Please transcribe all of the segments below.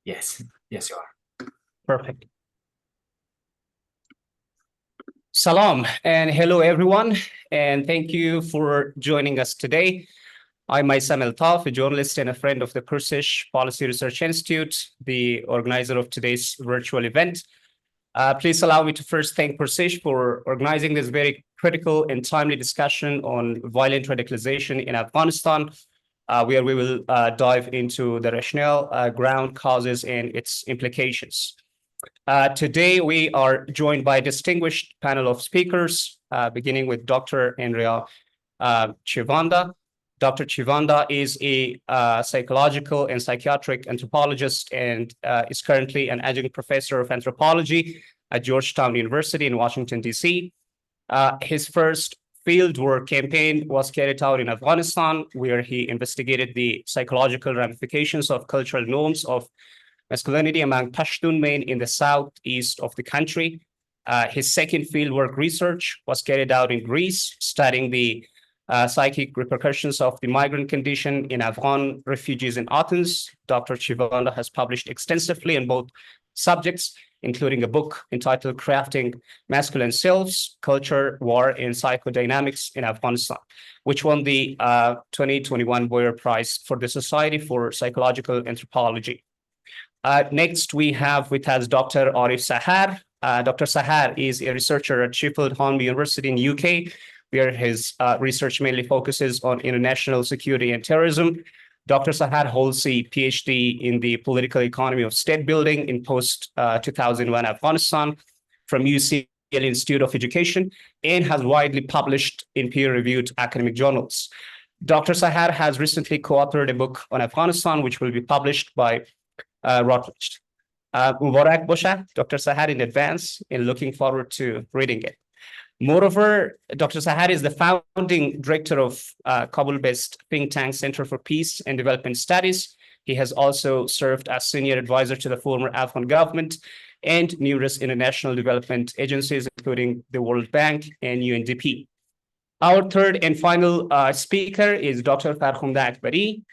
Yes, yes, you are. Perfect. Salam and hello, everyone, and thank you for joining us today. I'm Maisam Iltaf, a journalist and a friend of the Porsesh Policy Research Institute, the organizer of today's virtual event. Please allow me to first thank Porsesh for organizing this very critical and timely discussion on violent radicalization in Afghanistan, where we will dive into the rationale, ground causes, and its implications. Today, we are joined by a distinguished panel of speakers, beginning with Dr. Andrea Chiovenda. Dr. Chiovenda is a psychological and psychiatric anthropologist and is currently an adjunct professor of anthropology at Georgetown University in Washington, D.C. His first fieldwork campaign was carried out in Afghanistan, where he investigated the psychological ramifications of cultural norms of masculinity among Pashtun men in the southeast of the country. His second fieldwork research was carried out in Greece, studying the psychic repercussions of the migrant condition in Afghan refugees in Athens. Dr. Chiovenda has published extensively on both subjects, including a book entitled Crafting Masculine Selves, Culture, War, and Psychodynamics in Afghanistan, which won the 2021 Boyer Prize for the Society for Psychological Anthropology. Next, we have with us Dr. Arif Sahar. Dr. Sahar is a researcher at Sheffield University in UK, where his research mainly focuses on international security and terrorism. Dr. Sahar holds a PhD in the political economy of state building in post-2001 Afghanistan from UCL Institute of Education and has widely published in peer-reviewed academic journals. Dr. Sahar has recently co-authored a book on Afghanistan, which will be published by Routledge. Mubarak Bosha, Dr. Sahar in advance, and looking forward to reading it. Moreover, Dr. Sahar is the founding director of Kabul-based think tank Center for Peace and Development Studies. He has also served as senior advisor to the former Afghan government and numerous international development agencies, including the World Bank and UNDP. Our third and final speaker is Dr. Farkhondeh Akbari.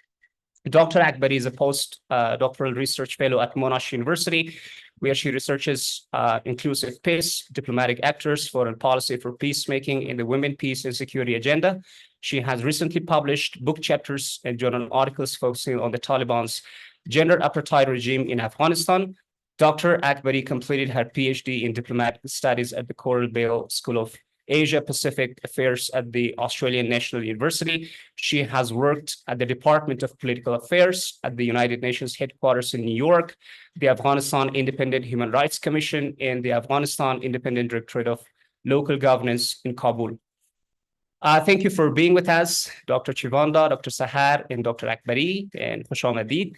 Dr. Akbari is a postdoctoral research fellow at Monash University, where she researches inclusive peace, diplomatic actors, foreign policy for peacemaking in the women, peace, and security agenda. She has recently published book chapters and journal articles focusing on the Taliban's gender apartheid regime in Afghanistan. Dr. Akbari completed her PhD in diplomatic studies at the Coral Bell School of Asia-Pacific Affairs at the Australian National University. She has worked at the Department of Political Affairs at the United Nations headquarters in New York, the Afghanistan Independent Human Rights Commission, and the Afghanistan Independent Directorate of Local Governance in Kabul. Thank you for being with us, Dr. Chiovenda, Dr. Sahar, and Dr. Akbari, and Khush Amadid.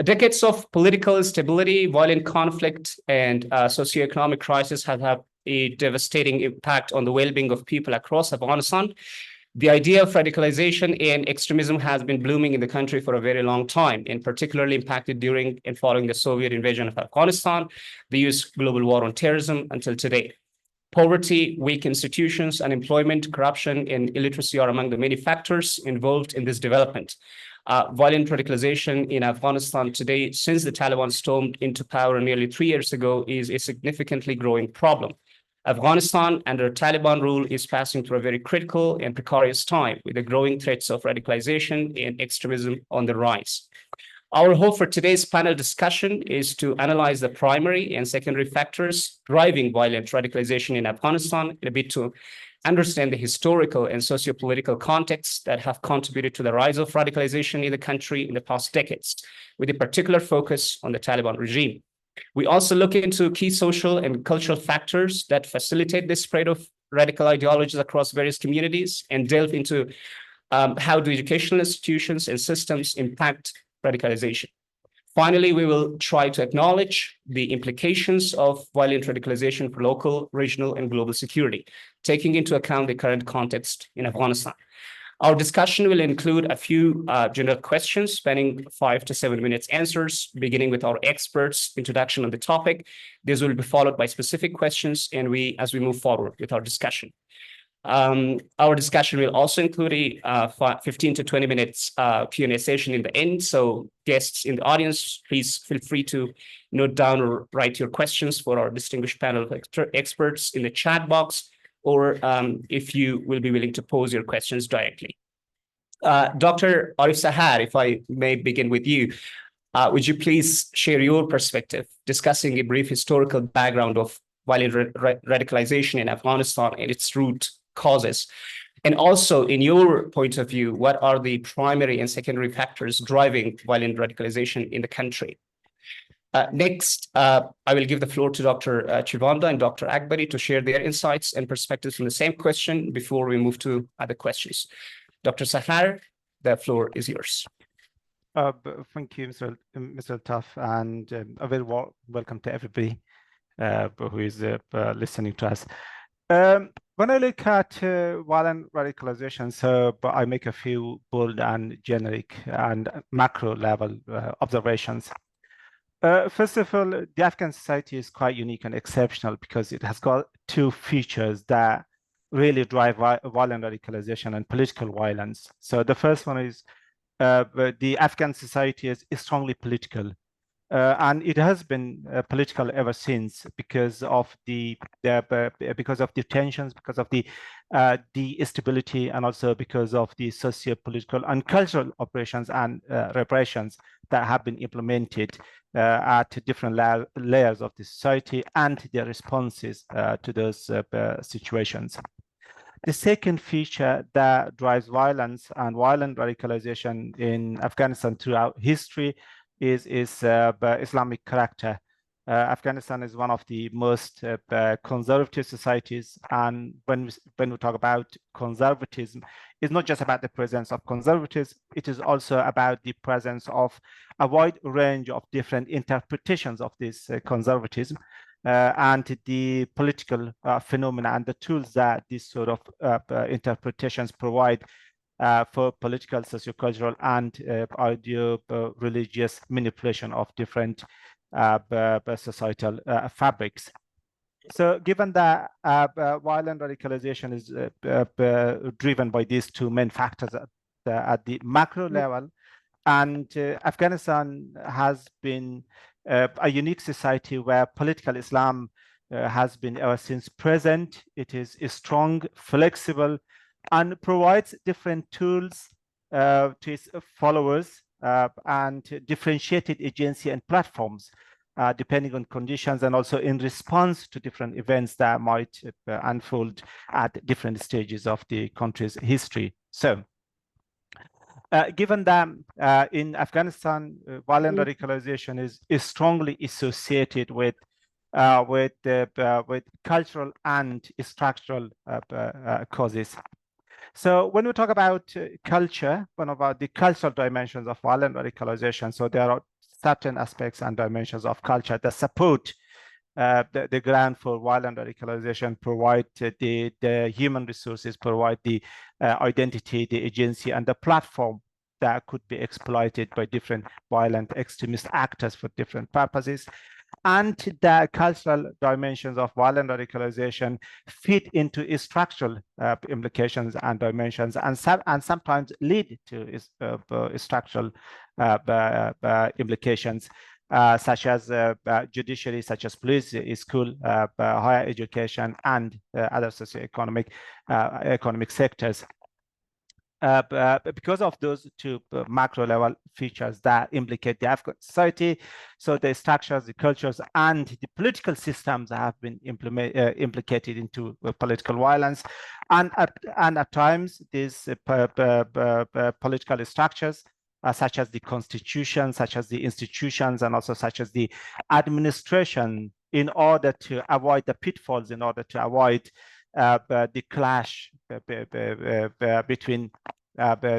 Decades of political instability, violent conflict, and socioeconomic crisis have had a devastating impact on the well-being of people across Afghanistan. The idea of radicalization and extremism has been blooming in the country for a very long time, and particularly impacted during and following the Soviet invasion of Afghanistan, the US global war on terrorism until today. Poverty, weak institutions, unemployment, corruption, and illiteracy are among the many factors involved in this development. Violent radicalization in Afghanistan today, since the Taliban stormed into power nearly 3 years ago, is a significantly growing problem. Afghanistan, under Taliban rule, is passing through a very critical and precarious time, with the growing threats of radicalization and extremism on the rise. Our hope for today's panel discussion is to analyze the primary and secondary factors driving violent radicalization in Afghanistan, in a bit to understand the historical and socio-political contexts that have contributed to the rise of radicalization in the country in the past decades, with a particular focus on the Taliban regime. We also look into key social and cultural factors that facilitate the spread of radical ideologies across various communities and delve into how do educational institutions and systems impact radicalization. Finally, we will try to acknowledge the implications of violent radicalization for local, regional, and global security, taking into account the current context in Afghanistan. Our discussion will include a few general questions spanning 5 to 7 minutes answers, beginning with our experts' introduction on the topic. This will be followed by specific questions as we move forward with our discussion. Our discussion will also include a 15 to 20 minutes Q&A session in the end. So guests in the audience, please feel free to note down or write your questions for our distinguished panel of experts in the chat box, or if you will be willing to pose your questions directly. Dr. Arif Sahar, if I may begin with you, would you please share your perspective, discussing a brief historical background of violent radicalization in Afghanistan and its root causes? And also, in your point of view, what are the primary and secondary factors driving violent radicalization in the country? Next, I will give the floor to Dr. Chiovenda and Dr. Akbari to share their insights and perspectives on the same question before we move to other questions. Dr. Sahar, the floor is yours. Thank you, Mr. Iltaf, and a very welcome to everybody who is listening to us. When I look at violent radicalization, so I make a few bold and generic and macro level observations. First of all, the Afghan society is quite unique and exceptional because it has got two features that really drive violent radicalization and political violence. So the first one is the Afghan society is strongly political. And it has been political ever since because of the tensions, because of the instability, and also because of the socio-political and cultural operations and repressions that have been implemented at different layers of the society and their responses to those situations. The second feature that drives violence and violent radicalization in Afghanistan throughout history is Islamic character. Afghanistan is one of the most conservative societies, and when we talk about conservatism, it's not just about the presence of conservatives, it is also about the presence of a wide range of different interpretations of this conservatism and the political phenomena and the tools that these sort of interpretations provide for political, sociocultural, and religious manipulation of different societal fabrics. So given that violent radicalization is driven by these two main factors at the macro level, and Afghanistan has been a unique society where political Islam has been ever since present. It is strong, flexible, and provides different tools to its followers and differentiated agency and platforms depending on conditions, and also in response to different events that might unfold at different stages of the country's history. So given that in Afghanistan, violent radicalization is strongly associated with cultural and structural causes. So when we talk about culture, one about the cultural dimensions of violent radicalization, so there are certain aspects and dimensions of culture that support the ground for violent radicalization, provide the human resources, provide the identity, the agency, and the platform that could be exploited by different violent extremist actors for different purposes. And the cultural dimensions of violent radicalization fit into structural implications and dimensions, and sometimes lead to structural implications, such as judiciary, such as police, school, higher education, and other socioeconomic economic sectors. Because of those two macro level features that implicate the Afghan society, so the structures, the cultures, and the political systems have been implicated into political violence, and at times these political structures, such as the constitution, such as the institutions, and also such as the administration, in order to avoid the pitfalls, in order to avoid the clash between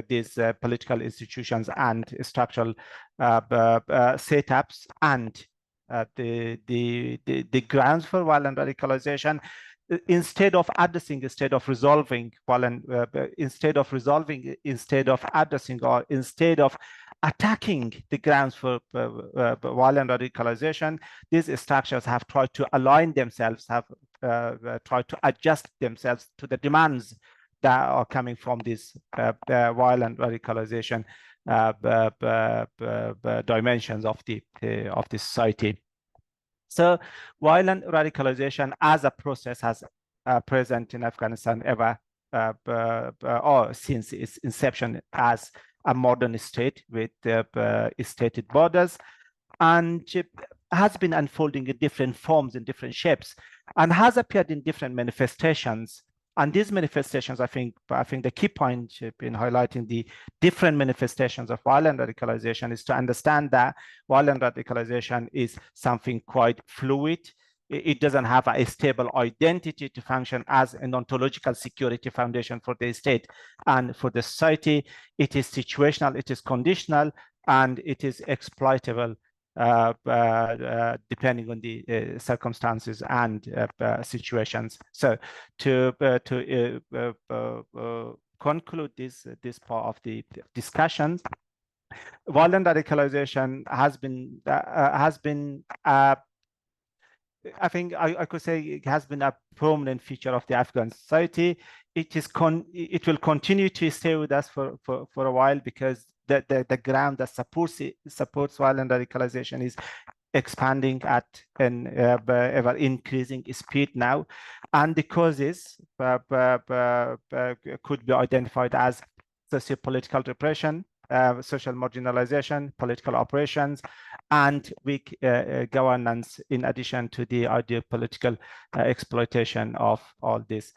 these political institutions and structural setups and the grounds for violent radicalization, instead of addressing, instead of addressing, or instead of attacking the grounds for violent radicalization, these structures have tried to align themselves, have try to adjust themselves to the demands that are coming from this violent radicalization dimensions of the society. So violent radicalization as a process has present in Afghanistan ever or since its inception as a modern state with stated borders, and has been unfolding in different forms, in different shapes, and has appeared in different manifestations. And these manifestations, I think the key point in highlighting the different manifestations of violent radicalization is to understand that violent radicalization is something quite fluid. It doesn't have a stable identity to function as an ontological security foundation for the state and for the society. It is situational, it is conditional, and it is exploitable depending on the circumstances and situations. So to conclude this part of the discussion, violent radicalization has been I think I could say it has been a prominent feature of the Afghan society. It will continue to stay with us for a while, because the ground that supports violent radicalization is expanding at an ever increasing speed now, and the causes could be identified as socio-political repression, social marginalization, political operations, and weak governance, in addition to the ideopolitical exploitation of all these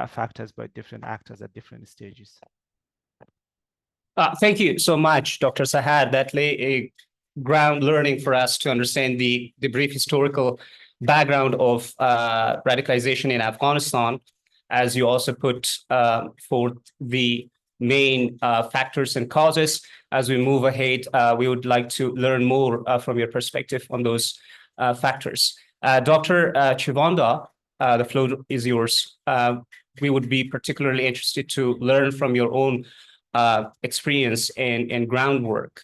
factors by different actors at different stages. Thank you so much, Dr. Sahar. That lay a ground learning for us to understand the brief historical background of radicalization in Afghanistan, as you also put forth the main factors and causes. As we move ahead, we would like to learn more from your perspective on those factors. Dr. Chiovenda, the floor is yours. We would be particularly interested to learn from your own experience and groundwork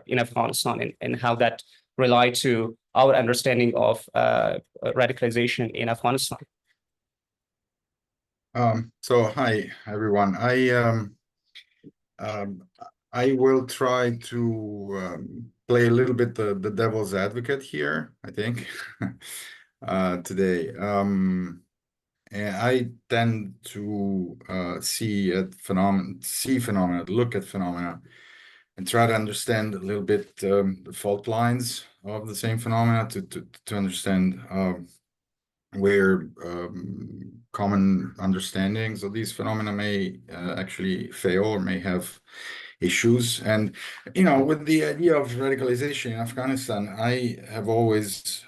in Afghanistan, and how that relate to our understanding of radicalization in Afghanistan. So hi everyone. I will try to play a little bit the devil's advocate here, I think, today. And I tend to look at phenomena, and try to understand a little bit the fault lines of the same phenomena to understand where common understandings of these phenomena may actually fail or may have issues. And, you know, with the idea of radicalization in Afghanistan, I have always,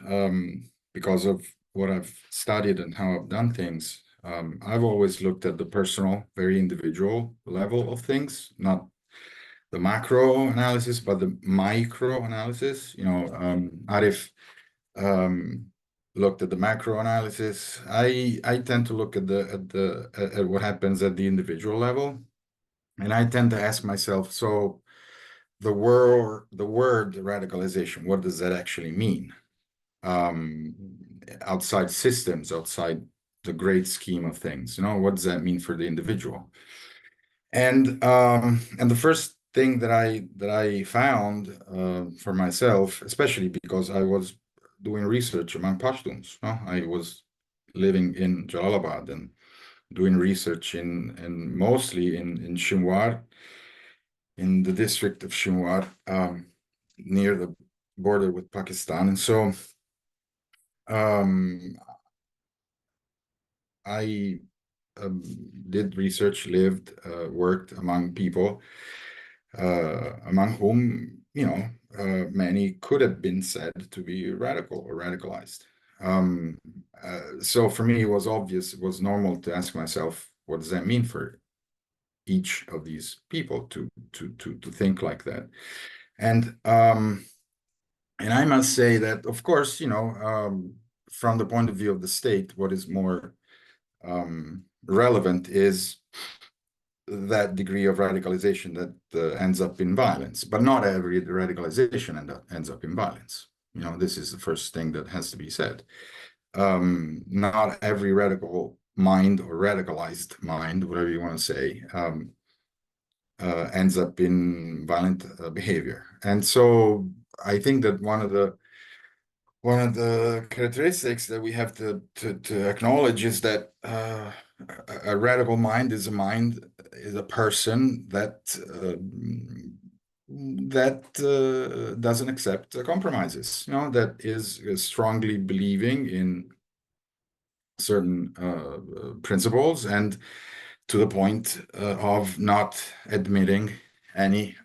because of what I've studied and how I've done things, I've always looked at the personal, very individual level of things, not the macro analysis, but the micro analysis. You know, Arif looked at the macro analysis. I tend to look at at what happens at the individual level, and I tend to ask myself, so the word radicalization, what does that actually mean? Outside systems, outside the great scheme of things, you know, what does that mean for the individual? And the first thing that I found for myself, especially because I was doing research among Pashtuns, no? I was living in Jalalabad and doing research in mostly in Shinwar, in the district of Shinwar, near the border with Pakistan. And so I did research, lived, worked among people among whom, you know, many could have been said to be radical or radicalized. So for me, it was obvious, it was normal to ask myself, what does that mean for each of these people to think like that? And I must say that, of course, you know, from the point of view of the state, what is more relevant is that degree of radicalization that ends up in violence. But not every radicalization ends up in violence. You know, this is the first thing that has to be said. not every radical mind or radicalized mind, whatever you want to say, ends up in violent behavior. And so I think that one of the characteristics that we have to acknowledge is that a radical mind is a person that doesn't accept compromises, that is strongly believing in certain principles, and to the point of not admitting any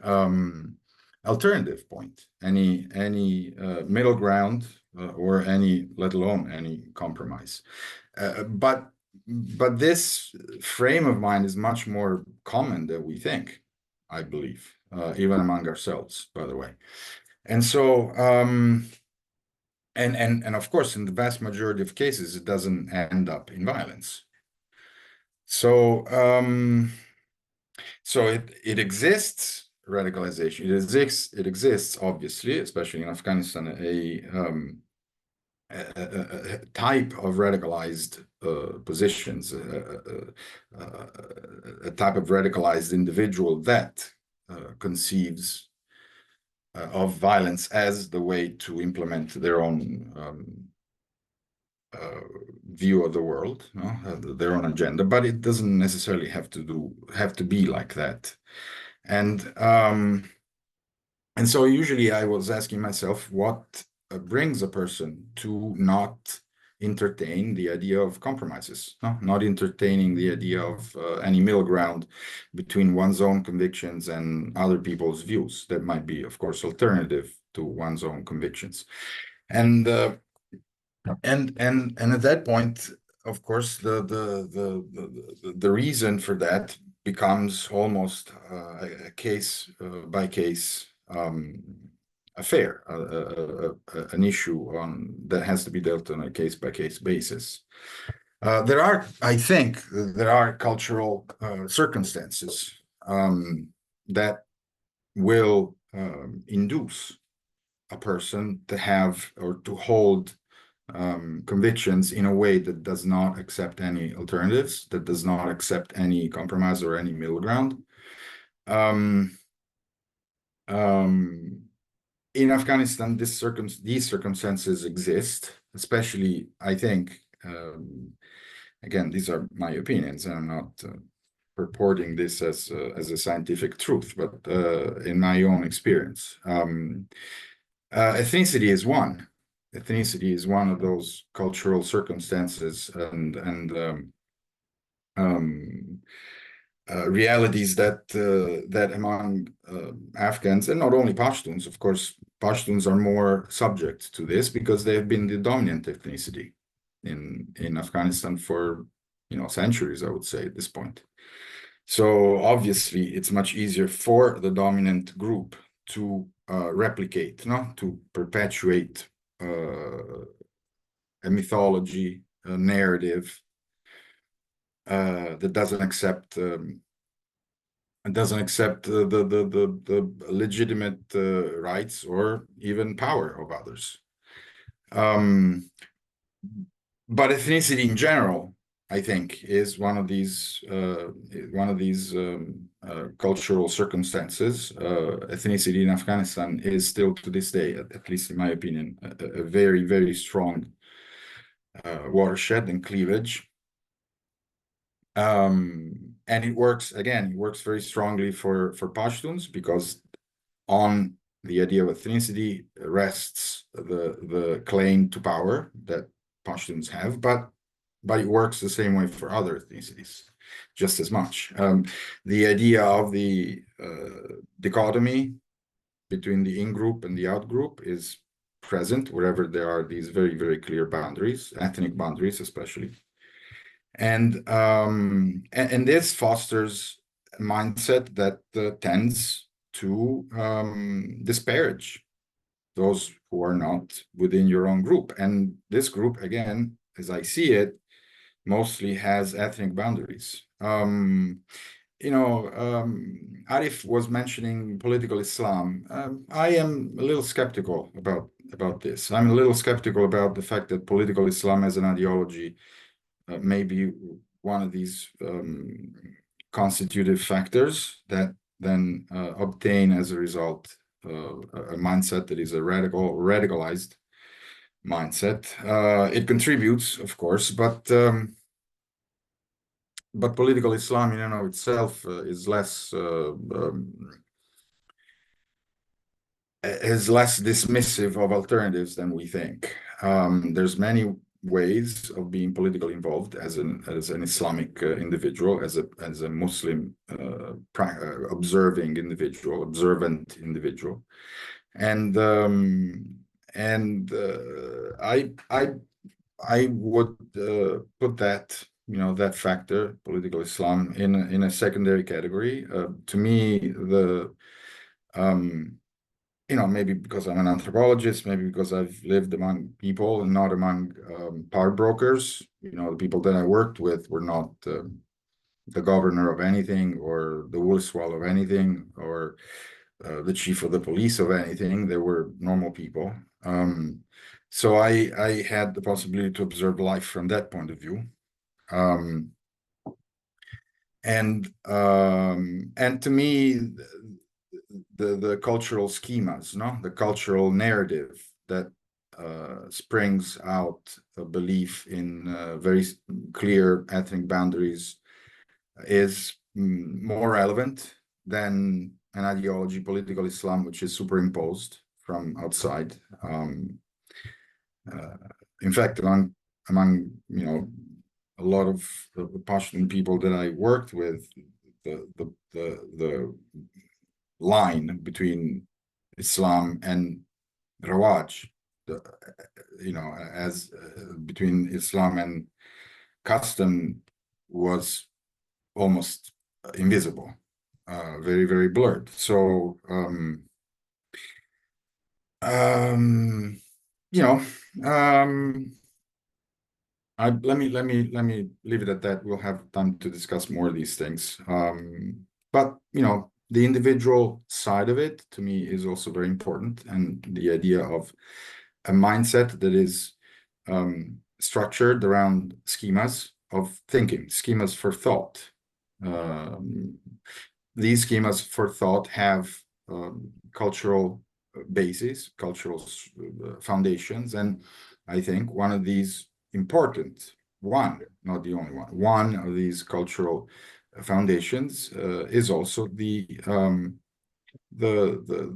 alternative point, any middle ground, or let alone any compromise. But this frame of mind is much more common than we think, I believe, even among ourselves, by the way. And so, and of course, in the vast majority of cases, it doesn't end up in violence. So, so it exists. Radicalization. It exists, obviously, especially in Afghanistan, a type of radicalized positions, a type of radicalized individual that conceives of violence as the way to implement their own view of the world, their own agenda. But it doesn't necessarily have to be like that. And so usually I was asking myself, what brings a person to not entertain the idea of compromises, not entertaining the idea of any middle ground between one's own convictions and other people's views that might be, of course, alternative to one's own convictions. And at that point, of course, the reason for that becomes almost a case by case affair, an issue that has to be dealt on a case by case basis. I think there are cultural circumstances that will induce a person to have or to hold convictions in a way that does not accept any alternatives, that does not accept any compromise or any middle ground. In Afghanistan, these circumstances exist, especially, I think, again, these are my opinions, and I'm not purporting this as a scientific truth, but in my own experience. Ethnicity is one. Ethnicity is one of those cultural circumstances and realities that among Afghans, and not only Pashtuns, of course, Pashtuns are more subject to this because they have been the dominant ethnicity in Afghanistan for centuries, I would say, at this point. So obviously, it's much easier for the dominant group to replicate, to perpetuate a mythology, a narrative that doesn't accept the legitimate rights or even power of others. But ethnicity in general, I think, is one of these cultural circumstances. Ethnicity in Afghanistan is still to this day, at least in my opinion, a very, very strong watershed and cleavage. And it works very strongly for Pashtuns, because on the idea of ethnicity rests the claim to power that Pashtuns have, but it works the same way for other ethnicities, just as much. The idea of the dichotomy between the in-group and the out-group is present wherever there are these very, very clear boundaries, ethnic boundaries especially. And this fosters a mindset that tends to disparage those who are not within your own group. And this group, again, as I see it, mostly has ethnic boundaries. Arif was mentioning political Islam. I am a little skeptical about this. I'm a little skeptical about the fact that political Islam as an ideology may be one of these constitutive factors that then obtain as a result a mindset that is a radicalized mindset. It contributes, of course, but political Islam in and of itself is less dismissive of alternatives than we think. There's many ways of being politically involved as an Islamic individual, as a Muslim observant individual, and I would put that that factor, political Islam, in a secondary category. To me, maybe because I'm an anthropologist, maybe because I've lived among people and not among power brokers. The people that I worked with were not the governor of anything, or the woolswall of anything, or the chief of the police of anything. They were normal people. So I had the possibility to observe life from that point of view. And to me, the cultural schemas, the cultural narrative that springs out a belief in very clear ethnic boundaries is more relevant than an ideology, political Islam, which is superimposed from outside. In fact, among a lot of the Pashtun people that I worked with, the line between Islam and Rawaj, as between Islam and custom, was almost invisible, very, very blurred. So, let me leave it at that. We'll have time to discuss more of these things. But the individual side of it, to me, is also very important, and the idea of a mindset that is structured around schemas of thinking, schemas for thought. These schemas for thought have cultural bases, cultural foundations, and I think one of these important, not the only one of these cultural foundations is also the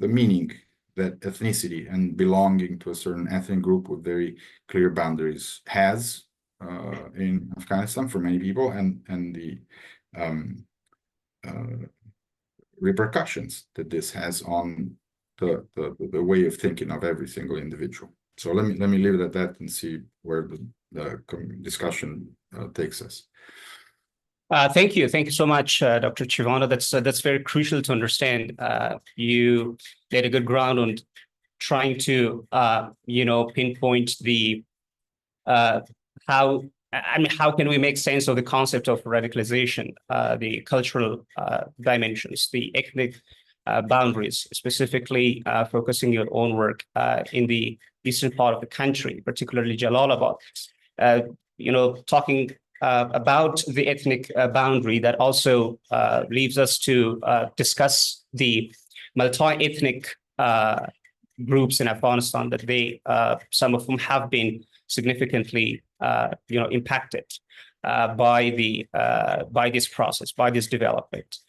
meaning that ethnicity and belonging to a certain ethnic group with very clear boundaries has in Afghanistan for many people, and the repercussions that this has on the way of thinking of every single individual. So let me leave it at that and see where the discussion takes us. Thank you so much, Dr. Chiovenda. That's very crucial to understand. You laid a good ground on trying to pinpoint the how can we make sense of the concept of radicalization, the cultural dimensions, the ethnic boundaries, specifically focusing your own work in the eastern part of the country, particularly Jalalabad. Talking about the ethnic boundary, that also leaves us to discuss the multi-ethnic groups in Afghanistan that some of them have been significantly impacted by this process, by this development,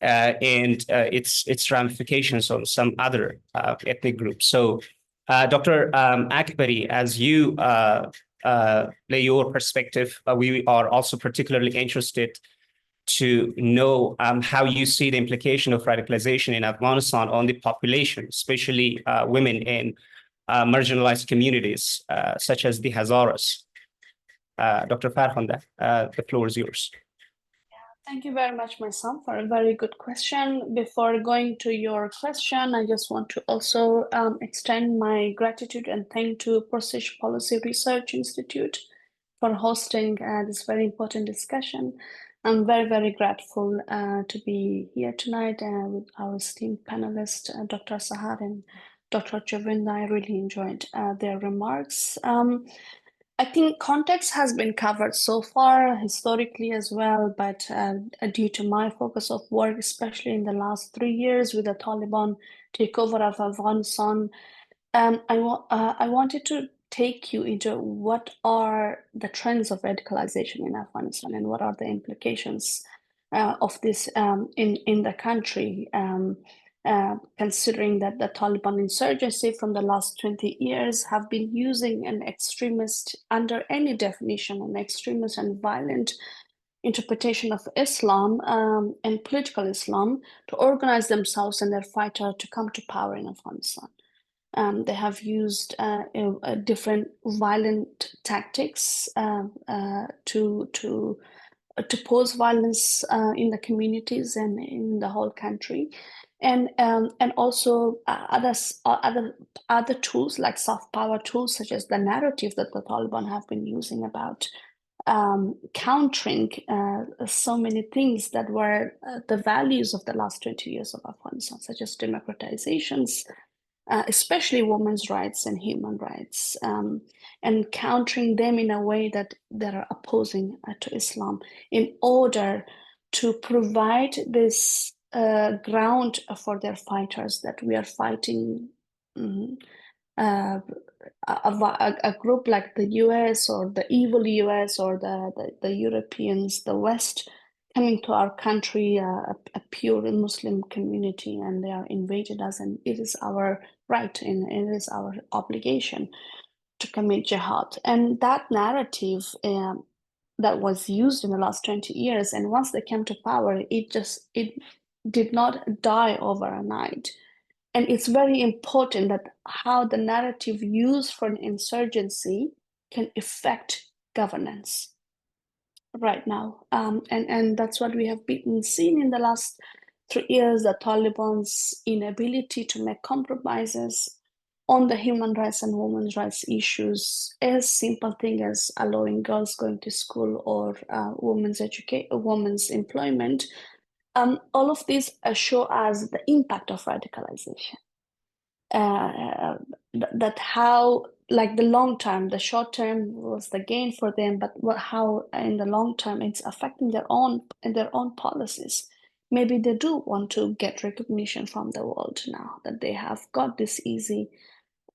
and its ramifications on some other ethnic groups. So, Dr. Akbari, as you lay your perspective, we are also particularly interested to know how you see the implication of radicalization in Afghanistan on the population, especially women in marginalized communities such as the Hazaras. Dr. Farkhondeh, the floor is yours. Thank you very much, Maisam, for a very good question. Before going to your question, I just want to also extend my gratitude and thank to Porsesh Policy Research Institute for hosting this very important discussion. I'm very, very grateful to be here tonight with our esteemed panelists, Dr. Sahar and Dr. Chiovenda. I really enjoyed their remarks. I think context has been covered so far, historically as well, but due to my focus of work, especially in the last 3 years with the Taliban takeover of Afghanistan, I wanted to take you into what are the trends of radicalization in Afghanistan and what are the implications of this in the country, considering that the Taliban insurgency from the last 20 years have been using an extremist, under any definition, an extremist and violent interpretation of Islam and political Islam to organize themselves and their fighter to come to power in Afghanistan. They have used different violent tactics to pose violence in the communities and in the whole country, and also other tools like soft power tools, such as the narrative that the Taliban have been using about countering so many things that were the values of the last 20 years of Afghanistan, such as democratizations, especially women's rights and human rights, and countering them in a way that are opposing to Islam, in order to provide this ground for their fighters that we are fighting a group like the US or the evil US or the Europeans, the West, coming to our country, a pure Muslim community, and they are invaded us, and it is our right and it is our obligation to commit jihad. And that narrative that was used in the last 20 years, and once they came to power, it did not die overnight. And it's very important that how the narrative used for an insurgency can affect governance right now. And that's what we have been seeing in the last 3 years, the Taliban's inability to make compromises on the human rights and women's rights issues, as simple thing as allowing girls going to school or women's employment. All of these show us the impact of radicalization. That how, like the long term, the short term was the gain for them, but how in the long term it's affecting their own policies. Maybe they do want to get recognition from the world now that they have got this easy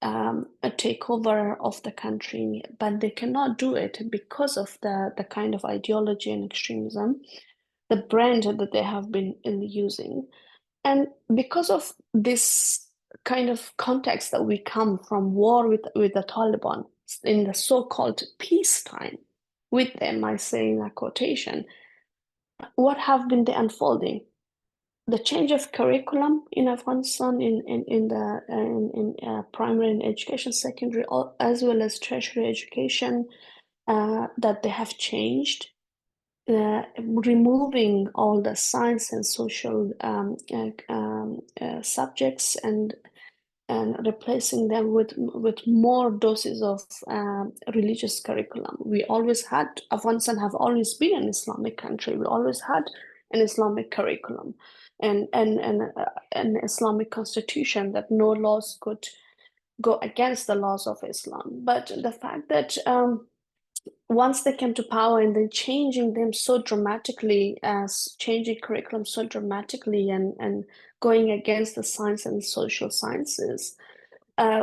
a takeover of the country, but they cannot do it because of the kind of ideology and extremism, the brand that they have been using. And because of this kind of context that we come from war with the Taliban in the so-called peacetime with them, I say in a quotation, what have been the unfolding? The change of curriculum in Afghanistan in primary and education, secondary, as well as tertiary education, that they have changed, removing all the science and social subjects and replacing them with more doses of religious curriculum. Afghanistan have always been an Islamic country. We always had an Islamic curriculum and an Islamic constitution that no laws could go against the laws of Islam. But the fact that once they came to power and then changing them so dramatically, changing curriculum so dramatically and going against the science and social sciences,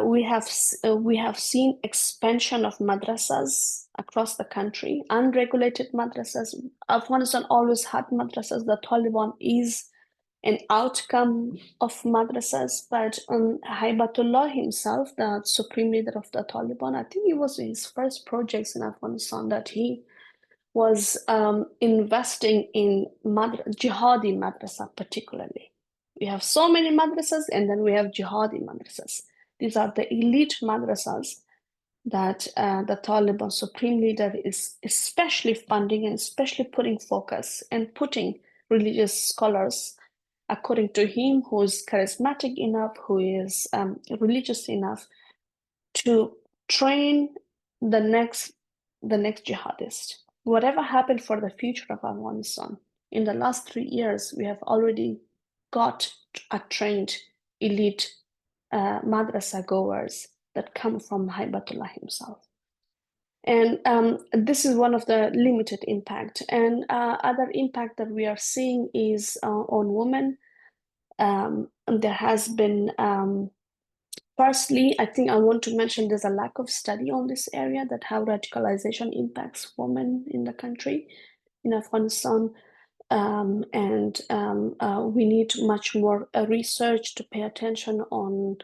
we have seen expansion of madrasas across the country, unregulated madrasas. Afghanistan always had madrasas. The Taliban is an outcome of madrasas, but Haibatullah himself, the supreme leader of the Taliban, I think it was his first projects in Afghanistan that he was investing in jihadi madrasa particularly. We have so many madrasas, and then we have jihadi madrasas. These are the elite madrasas that the Taliban supreme leader is especially funding and especially putting focus and putting religious scholars, according to him, who is charismatic enough, who is religious enough to train the next jihadist. whatever happened for the future of Afghanistan, in the last 3 years, we have already got a trained elite madrasa goers that come from Haibatullah himself. And this is one of the limited impact. And other impact that we are seeing is on women. There has been, firstly, I think I want to mention there's a lack of study on this area, that how radicalization impacts women in the country, in Afghanistan. We need much more research to pay attention on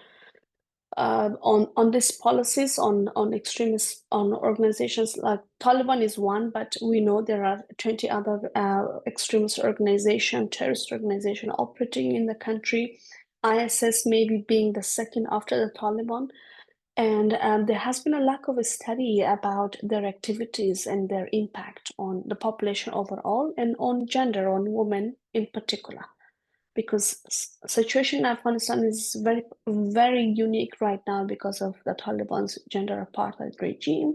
these policies, on extremist, on organizations like Taliban is one, but we know there are 20 other extremist organizations, terrorist organizations operating in the country. ISS maybe being the second after the Taliban. And there has been a lack of a study about their activities and their impact on the population overall, and on gender, on women in particular. Because situation in Afghanistan is very, very unique right now because of the Taliban's gender apartheid regime,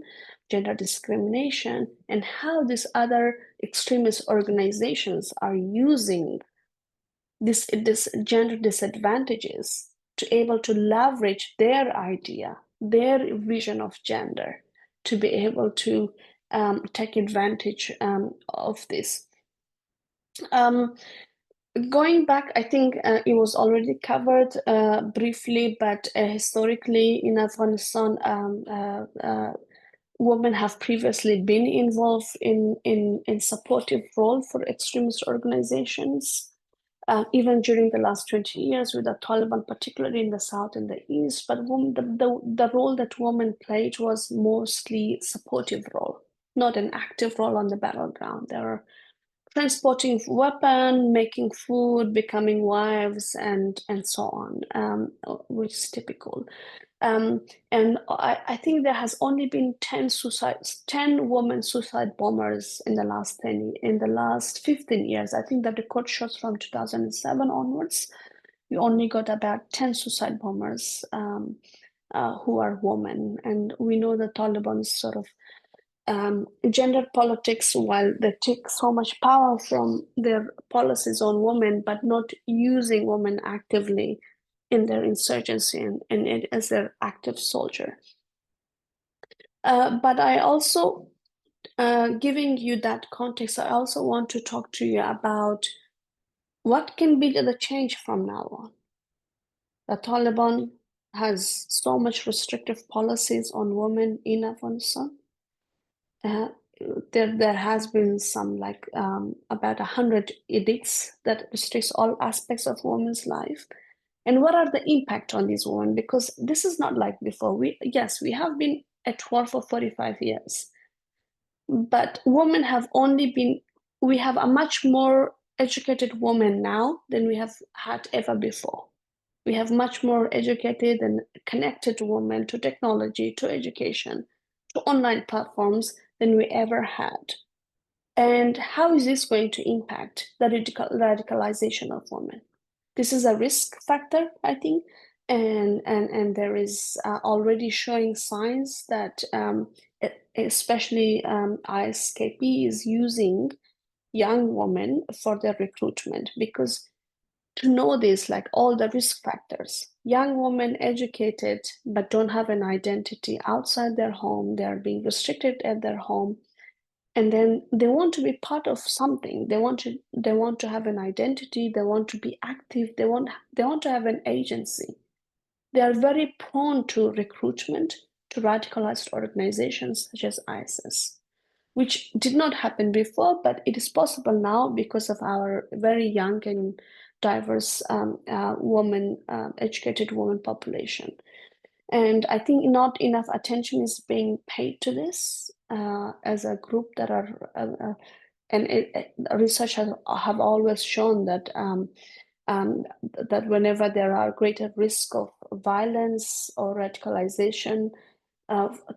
gender discrimination, and how these other extremist organizations are using this gender disadvantages to able to leverage their idea, their vision of gender, to be able to take advantage of this. Going back, I think it was already covered briefly, but historically in Afghanistan, women have previously been involved in supportive role for extremist organizations, even during the last 20 years with the Taliban, particularly in the south and the east. But the role that women played was mostly supportive role, not an active role on the battleground. There are transporting weapon, making food, becoming wives, and so on, which is typical. And I think there has only been 10 women suicide bombers in the last 15 years. I think the record shows from 2007 onwards, we only got about 10 suicide bombers who are women. And we know the Taliban's sort of gender politics, while they take so much power from their policies on women, but not using women actively in their insurgency and as their active soldier. But I also, giving you that context, I also want to talk to you about what can be the change from now on. The Taliban has so much restrictive policies on women in Afghanistan. There has been some about 100 edicts that restricts all aspects of women's life. And what are the impact on these women? Because this is not like before. We have been at war for 45 years, but women have we have a much more educated woman now than we have had ever before. We have much more educated and connected women to technology, to education, to online platforms than we ever had. And how is this going to impact the radicalization of women? This is a risk factor, I think, and there is already showing signs that especially ISKP is using young women for their recruitment, because to know this, like all the risk factors, young women educated but don't have an identity outside their home, they're being restricted at their home, and then they want to be part of something. They want to have an identity, they want to be active, they want to have an agency. They are very prone to recruitment to radicalized organizations such as ISIS, which did not happen before, but it is possible now because of our very young and diverse educated woman population. And I think not enough attention is being paid to this as a group that are, research have always shown that that whenever there are greater risk of violence or radicalization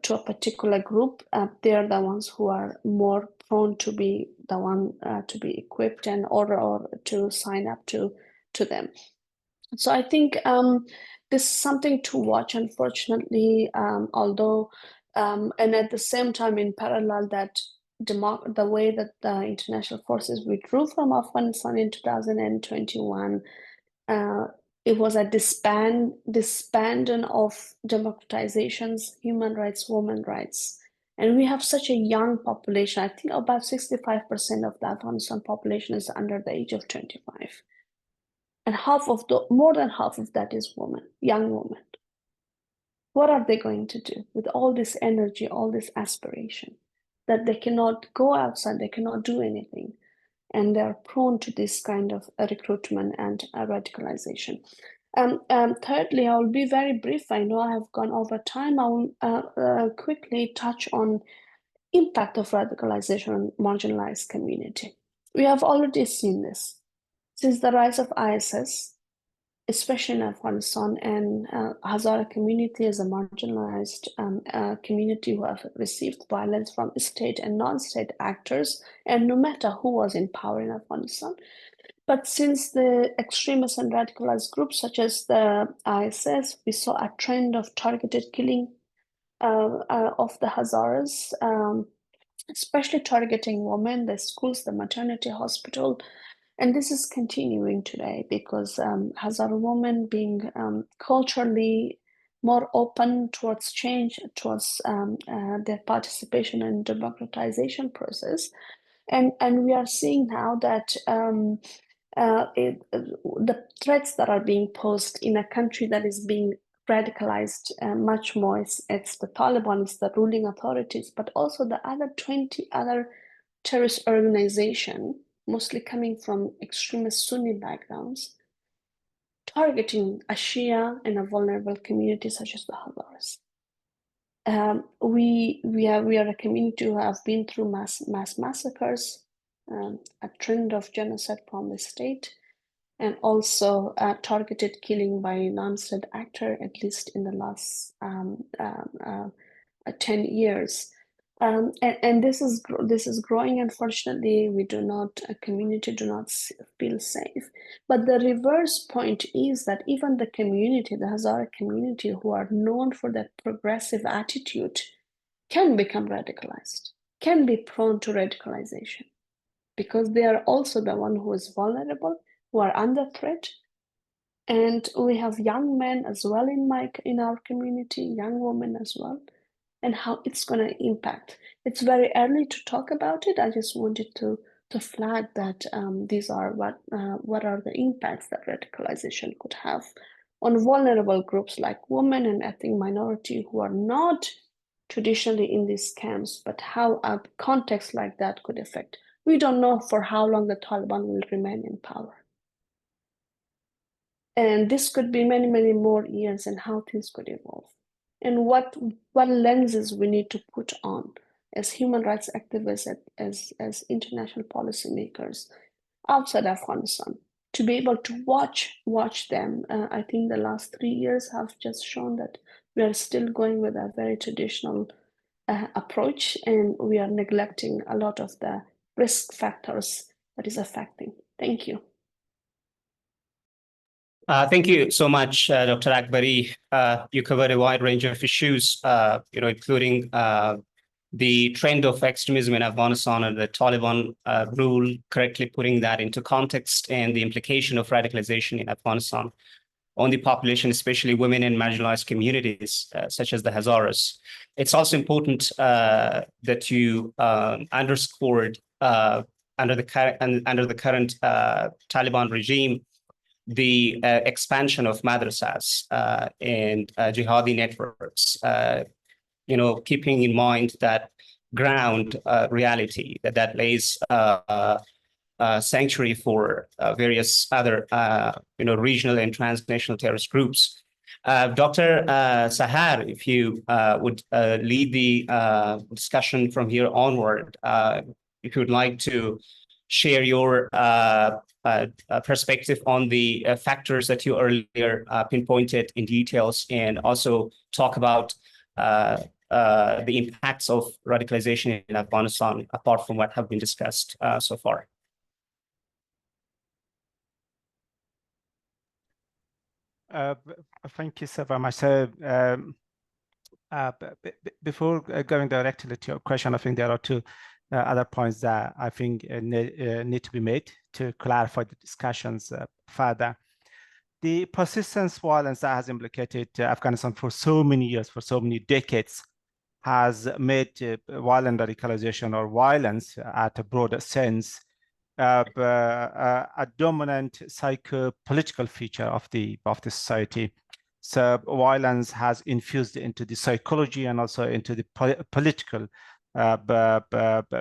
to a particular group, they are the ones who are more prone to be the one to be equipped and or to sign up to them. So I think this is something to watch, unfortunately, although, and at the same time, in parallel, that the way that the international forces withdrew from Afghanistan in 2021, it was a disbanding of democratizations, human rights, women rights. And we have such a young population. I think about 65% of the Afghanistan population is under the age of 25. And more than half of that is women, young women. What are they going to do with all this energy, all this aspiration, that they cannot go outside, they cannot do anything, and they're prone to this kind of recruitment and radicalization. Thirdly, I will be very brief. I know I have gone over time. I will quickly touch on impact of radicalization on marginalized community. We have already seen this. Since the rise of ISIS, especially in Afghanistan, and Hazara community is a marginalized community who have received violence from state and non-state actors, and no matter who was in power in Afghanistan. But since the extremist and radicalized groups such as the ISIS, we saw a trend of targeted killing of the Hazaras, especially targeting women, the schools, the maternity hospital. And this is continuing today because Hazara women being culturally more open towards change, towards their participation in democratization process. And we are seeing now that the threats that are being posed in a country that is being radicalized much more, it's the Taliban, it's the ruling authorities, but also the other 20 other terrorist organizations, mostly coming from extremist Sunni backgrounds, targeting a Shia and a vulnerable community such as the Hazaras. We are a community who have been through mass massacres, a trend of genocide from the state, and also targeted killing by non-state actor, at least in the last 10 years. And this is growing. Unfortunately, community do not feel safe. But the reverse point is that even the community, the Hazara community, who are known for that progressive attitude, can become radicalized, can be prone to radicalization, because they are also the one who is vulnerable, who are under threat. And we have young men as well in our community, young women as well, and how it's going to impact. It's very early to talk about it. I just wanted to flag that these are what are the impacts that radicalization could have on vulnerable groups like women and ethnic minority who are not traditionally in these camps, but how a context like that could affect. We don't know for how long the Taliban will remain in power. And this could be many, many more years, and how things could evolve. And what lenses we need to put on as human rights activists, as international policymakers outside Afghanistan, to be able to watch them. I think the last 3 years have just shown that we are still going with a very traditional approach, and we are neglecting a lot of the risk factors that is affecting. Thank you. Thank you so much, Dr. Akbari. You covered a wide range of issues, including the trend of extremism in Afghanistan and the Taliban rule, correctly putting that into context, and the implication of radicalization in Afghanistan on the population, especially women in marginalized communities, such as the Hazaras. It's also important that you underscored under the current Taliban regime, the expansion of madrasas and jihadi networks, keeping in mind that ground reality that lays sanctuary for various other, regional and transnational terrorist groups. Dr. Sahar, if you would lead the discussion from here onward, if you would like to share your perspective on the factors that you earlier pinpointed in details, and also talk about the impacts of radicalization in Afghanistan, apart from what have been discussed so far. Thank you so very much. So, before going directly to your question, I think there are two other points that I think need to be made to clarify the discussions further. The persistent violence that has implicated Afghanistan for so many years, for so many decades, has made violent radicalization or violence at a broader sense a dominant psycho-political feature of the society. So violence has infused into the psychology and also into the political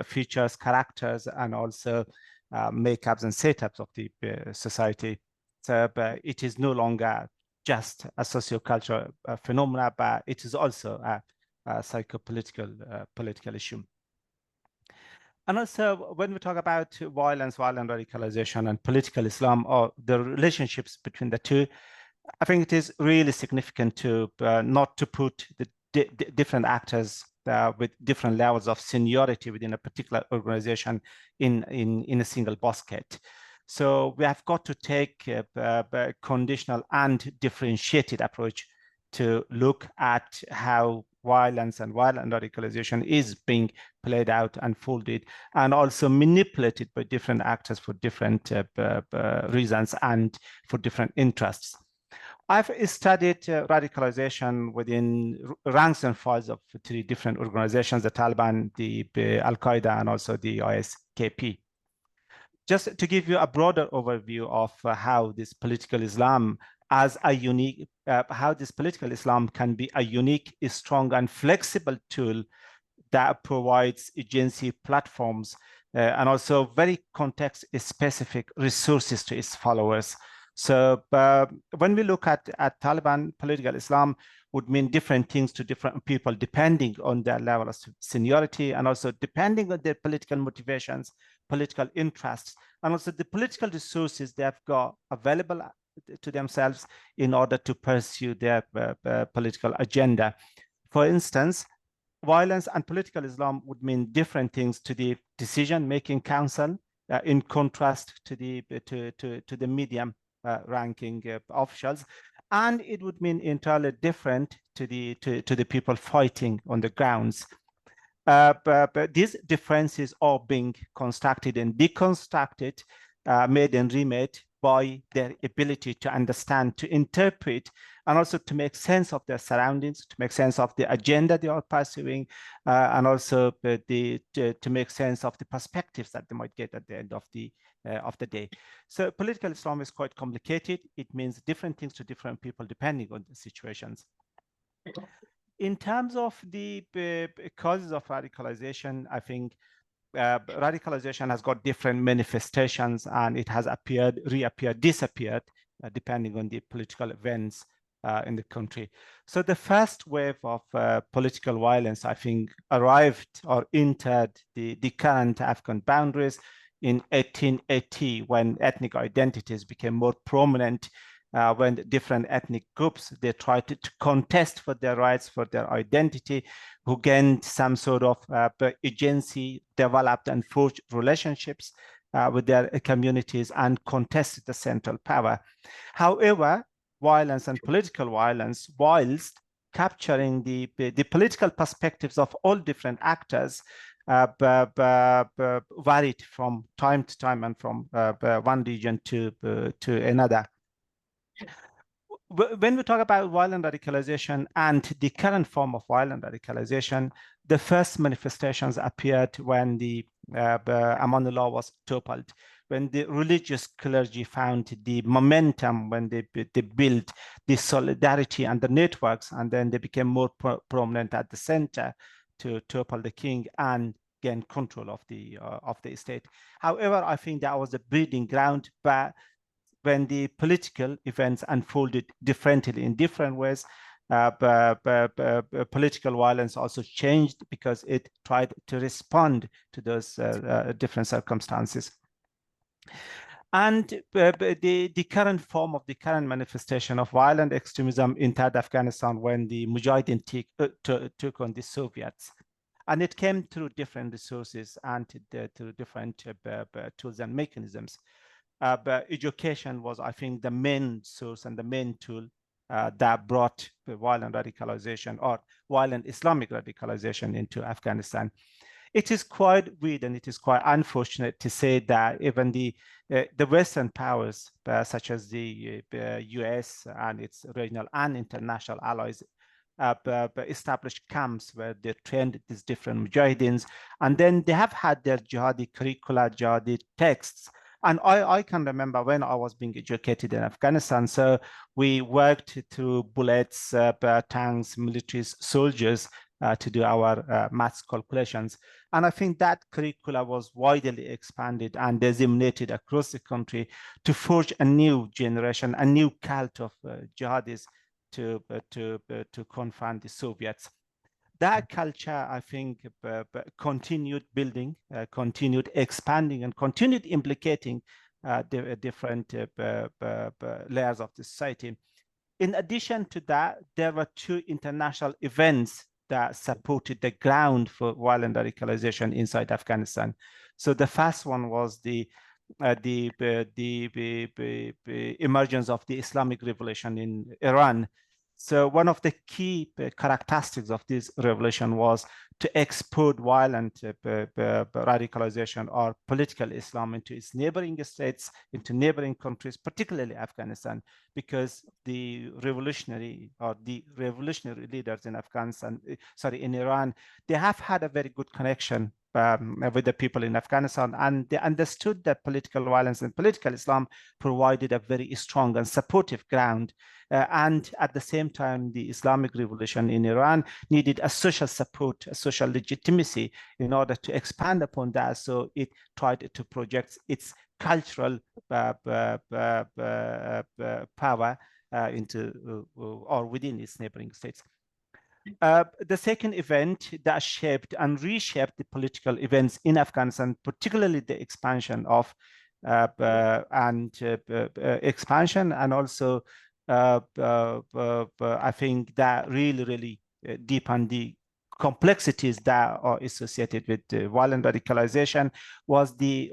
features, characters, and also makeups and setups of the society. So it is no longer just a socio-cultural phenomena, but it is also a psycho-political political issue. And also, when we talk about violence, violent radicalization, and political Islam, or the relationships between the two, I think it is really significant to not to put the different actors with different levels of seniority within a particular organization in a single basket. So we have got to take a conditional and differentiated approach to look at how violence and violent radicalization is being played out, unfolded, and also manipulated by different actors for different reasons and for different interests. I've studied radicalization within ranks and files of 3 different organizations: the Taliban, the Al-Qaeda, and also the ISKP. Just to give you a broader overview of how this political Islam as a unique, how this political Islam can be a unique, strong, and flexible tool that provides agency platforms and also very context-specific resources to its followers. So when we look at Taliban, political Islam would mean different things to different people depending on their level of seniority and also depending on their political motivations, political interests, and also the political resources they have got available to themselves in order to pursue their political agenda. For instance, violence and political Islam would mean different things to the decision-making council in contrast to the medium ranking officials, and it would mean entirely different to the people fighting on the grounds. But these differences are being constructed and deconstructed, made and remade by their ability to understand, to interpret, and also to make sense of their surroundings, to make sense of the agenda they are pursuing, and also to make sense of the perspectives that they might get at the end of the day. So political Islam is quite complicated. It means different things to different people depending on the situations. In terms of the causes of radicalization, I think radicalization has got different manifestations, and it has appeared, reappeared, disappeared, depending on the political events in the country. So the first wave of political violence, I think, arrived or entered the current Afghan boundaries in 1880, when ethnic identities became more prominent, when different ethnic groups, they tried to contest for their rights, for their identity, who gained some sort of agency, developed and forged relationships with their communities and contested the central power. However, violence and political violence, whilst capturing the political perspectives of all different actors, varied from time to time and from one region to another. When we talk about violent radicalization and the current form of violent radicalization, the first manifestations appeared when the Amanullah was toppled, when the religious clergy found the momentum, when they built the solidarity and the networks, and then they became more prominent at the center to topple the king and gain control of the state. However, I think that was a breeding ground, but when the political events unfolded differently in different ways, political violence also changed because it tried to respond to those different circumstances. And the current form of the current manifestation of violent extremism entered Afghanistan when the Mujahideen took on the Soviets. And it came through different resources and through different tools and mechanisms. But education was, I think, the main source and the main tool that brought the violent radicalization or violent Islamic radicalization into Afghanistan. it is quite weird and it is quite unfortunate to say that even the Western powers, such as the US and its regional and international allies, established camps where they trained these different mujahideen, and then they have had their jihadi curricula, jihadi texts. And I can remember when I was being educated in Afghanistan, so we worked through bullets, tanks, militaries, soldiers to do our maths calculations. And I think that curricula was widely expanded and disseminated across the country to forge a new generation, a new cult of jihadis to confront the Soviets. That culture, I think, continued building, continued expanding, and continued implicating the different layers of the society. In addition to that, there were two international events that supported the ground for violent radicalization inside Afghanistan. So the first one was the emergence of the Islamic Revolution in Iran. So one of the key characteristics of this revolution was to export violent radicalization or political Islam into its neighboring states, into neighboring countries, particularly Afghanistan, because the revolutionary leaders in Afghanistan, in Iran, they have had a very good connection with the people in Afghanistan, and they understood that political violence and political Islam provided a very strong and supportive ground. And at the same time, the Islamic Revolution in Iran needed a social support, a social legitimacy in order to expand upon that. So it tried to project its cultural power into or within its neighboring states. The second event that shaped and reshaped the political events in Afghanistan, particularly the expansion of expansion, and also I think that really deepened the complexities that are associated with violent radicalization, was the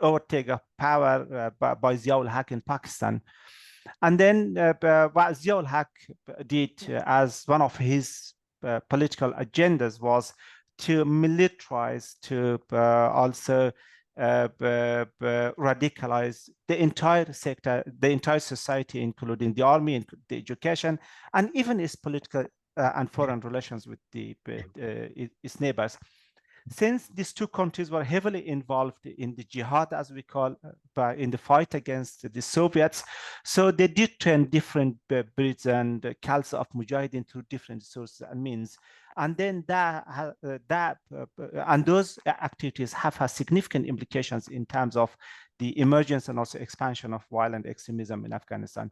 overtake of power by Zia-ul-Haq in Pakistan. And then what Zia-ul-Haq did as one of his political agendas was to militarize, to also radicalize the entire sector, the entire society, including the army and the education, and even its political and foreign relations with its neighbors. Since these two countries were heavily involved in the jihad, as we call, in the fight against the Soviets, so they did train different breeds and cults of mujahideen through different sources and means. And then and those activities have had significant implications in terms of the emergence and also expansion of violent extremism in Afghanistan.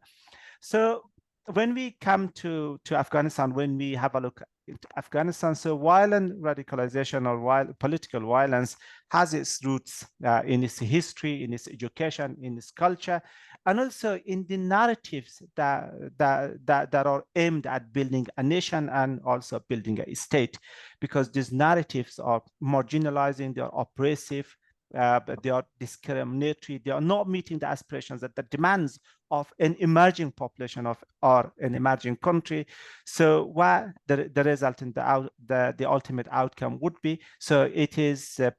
So when we come to Afghanistan, when we have a look at Afghanistan, so violent radicalization or political violence has its roots in its history, in its education, in its culture, and also in the narratives that are aimed at building a nation and also building a state, because these narratives are marginalizing, they are oppressive, they are discriminatory, they are not meeting the aspirations, that the demands of an emerging population or an emerging country. So what the result in the ultimate outcome would be, so it is a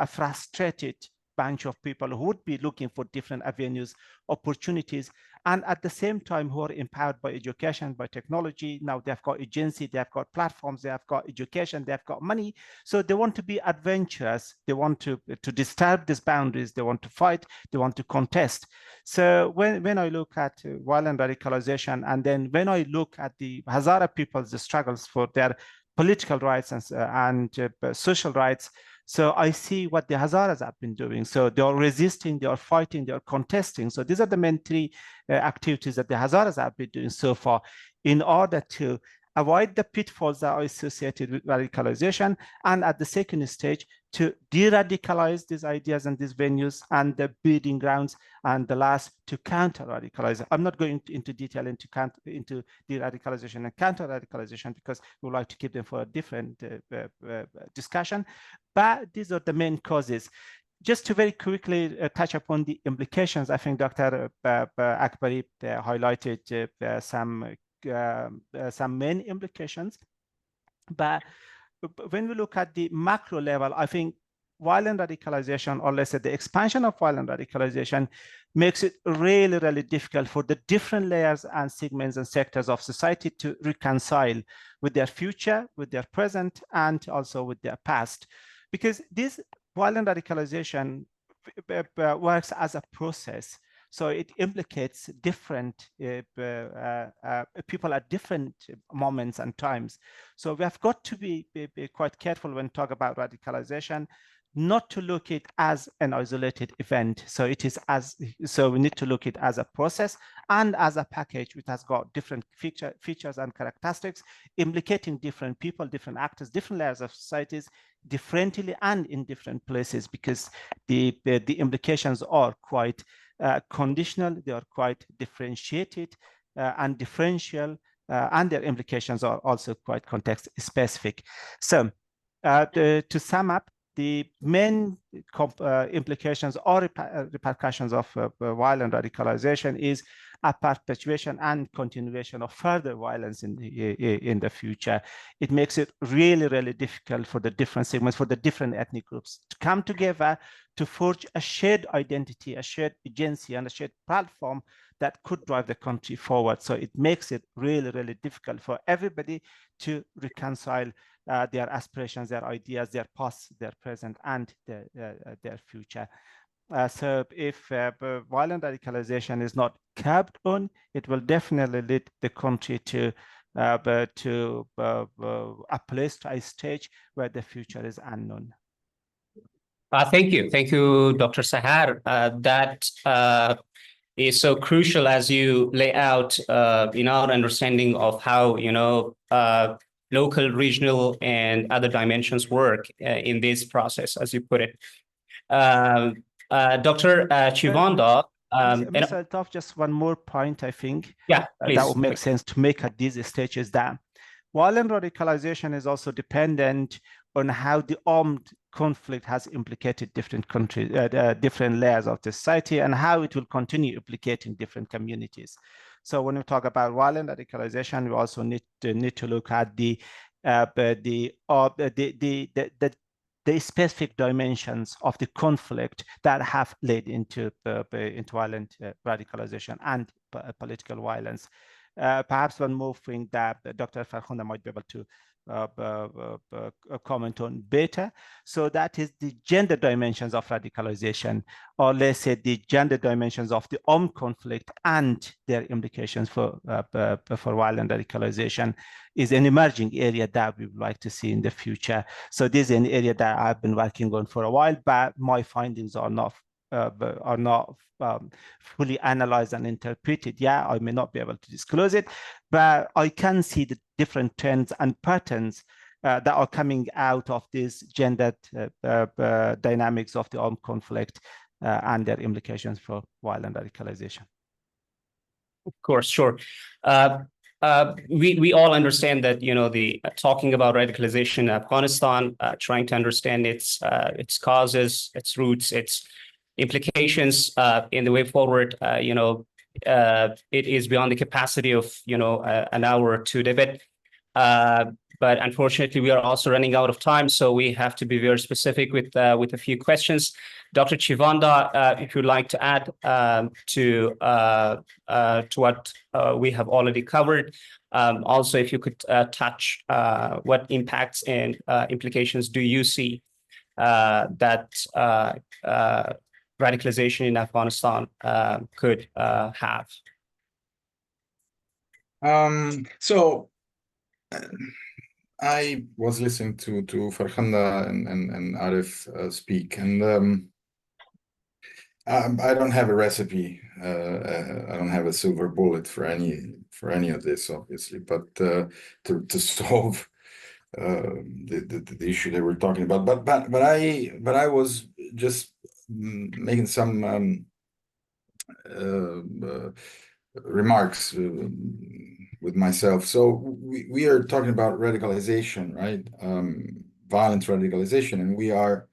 frustrated bunch of people who would be looking for different avenues, opportunities, and at the same time who are empowered by education, by technology. Now they've got agency, they've got platforms, they have got education, they've got money. So they want to be adventurous. They want to disturb these boundaries. They want to fight. They want to contest. So when I look at violent radicalization, and then when I look at the Hazara people's struggles for their political rights and social rights, so I see what the Hazaras have been doing. So they are resisting, they are fighting, they are contesting. So these are the main three activities that the Hazaras have been doing so far in order to avoid the pitfalls that are associated with radicalization, and at the second stage, to de-radicalize these ideas and these venues and the breeding grounds, and the last, to counter-radicalize. I'm not going into detail into de-radicalization and counter-radicalization because we would like to keep them for a different discussion, but these are the main causes. Just to very quickly touch upon the implications, I think Dr. Akbari highlighted some main implications, but when we look at the macro level, I think violent radicalization, or let's say the expansion of violent radicalization, makes it really, really difficult for the different layers and segments and sectors of society to reconcile with their future, with their present, and also with their past. Because this violent radicalization works as a process. So it implicates different people at different moments and times. So we have got to be quite careful when talk about radicalization, not to look at it as an isolated event. So we need to look at it as a process and as a package which has got different features and characteristics, implicating different people, different actors, different layers of societies, differently and in different places, because the implications are quite conditional, they are quite differentiated and differential, and their implications are also quite context specific. So to sum up, the main implications or repercussions of violent radicalization is a perpetuation and continuation of further violence in the future. It makes it really, really difficult for the different segments, for the different ethnic groups to come together to forge a shared identity, a shared agency, and a shared platform that could drive the country forward. So it makes it really, really difficult for everybody to reconcile their aspirations, their ideas, their past, their present, and their future. So if violent radicalization is not curbed on, it will definitely lead the country to a place, to a stage where the future is unknown. Thank you, Dr. Sahar. That is so crucial as you lay out in our understanding of how local, regional, and other dimensions work in this process, as you put it. Dr. Chiovenda. Mr. Iltaf, just one more point, I think. Yeah, please. That would make sense to make at these stages. That violent radicalization is also dependent on how the armed conflict has implicated different countries, different layers of the society, and how it will continue implicating different communities. So when we talk about violent radicalization, we also need to look at the specific dimensions of the conflict that have led into violent radicalization and political violence. Perhaps one more thing that Dr. Farkhondeh might be able to comment on better. So that is the gender dimensions of radicalization, or let's say the gender dimensions of the armed conflict and their implications for violent radicalization is an emerging area that we would like to see in the future. So this is an area that I've been working on for a while, but my findings are not fully analyzed and interpreted. Yeah, I may not be able to disclose it, but I can see the different trends and patterns that are coming out of this gendered dynamics of the armed conflict and their implications for violent radicalization. Of course, sure. We all understand that the talking about radicalization in Afghanistan, trying to understand its causes, its roots, its implications in the way forward. It is beyond the capacity of an hour or two debate. But unfortunately, we are also running out of time, so we have to be very specific with a few questions. Dr. Chiovenda, if you'd like to add to what we have already covered. Also, if you could touch what impacts and implications do you see that radicalization in Afghanistan could have? So I was listening to Farkhondeh and Arif speak, and I don't have a recipe. I don't have a silver bullet for any of this, obviously. But to solve the issue that we're talking about, but I was just making some remarks with myself. So we are talking about radicalization, right? Violent radicalization, and we are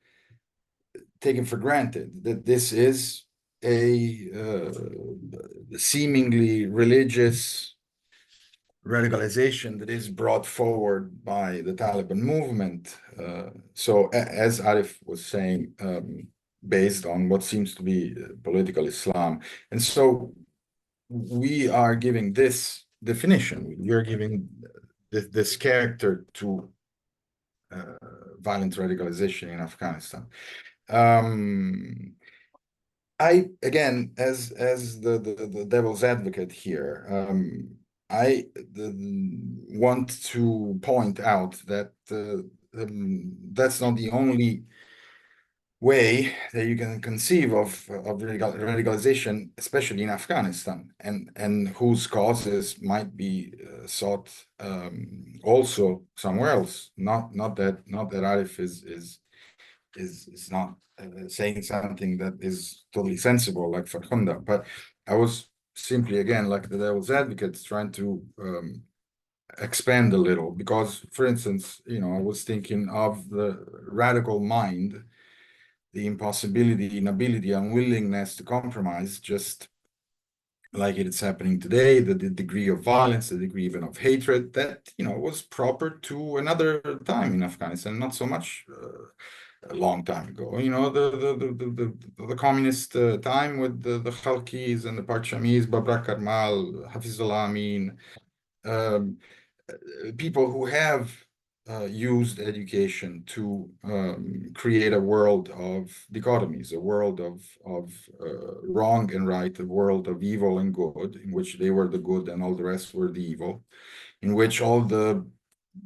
taking for granted that this is a seemingly religious radicalization that is brought forward by the Taliban movement. So as Arif was saying, based on what seems to be political Islam. And so we are giving this definition, we're giving this character to violent radicalization in Afghanistan. I, again, as the devil's advocate here, I want to point out that that's not the only way that you can conceive of radicalization, especially in Afghanistan, and whose causes might be sought also somewhere else. Not that Arif is not saying something that is totally sensible like Farkhondeh, but I was simply, again, like the devil's advocate, trying to expand a little, because, for instance, I was thinking of the radical mind, the impossibility, inability, unwillingness to compromise, just like it's happening today, the degree of violence, the degree even of hatred that, was proper to another time in Afghanistan, not so much a long time ago. The communist time with the Khalqis and the Parchamis, Babrak Karmal, Hafizullah Amin, people who have used education to create a world of dichotomies, a world of wrong and right, a world of evil and good, in which they were the good and all the rest were the evil, in which all the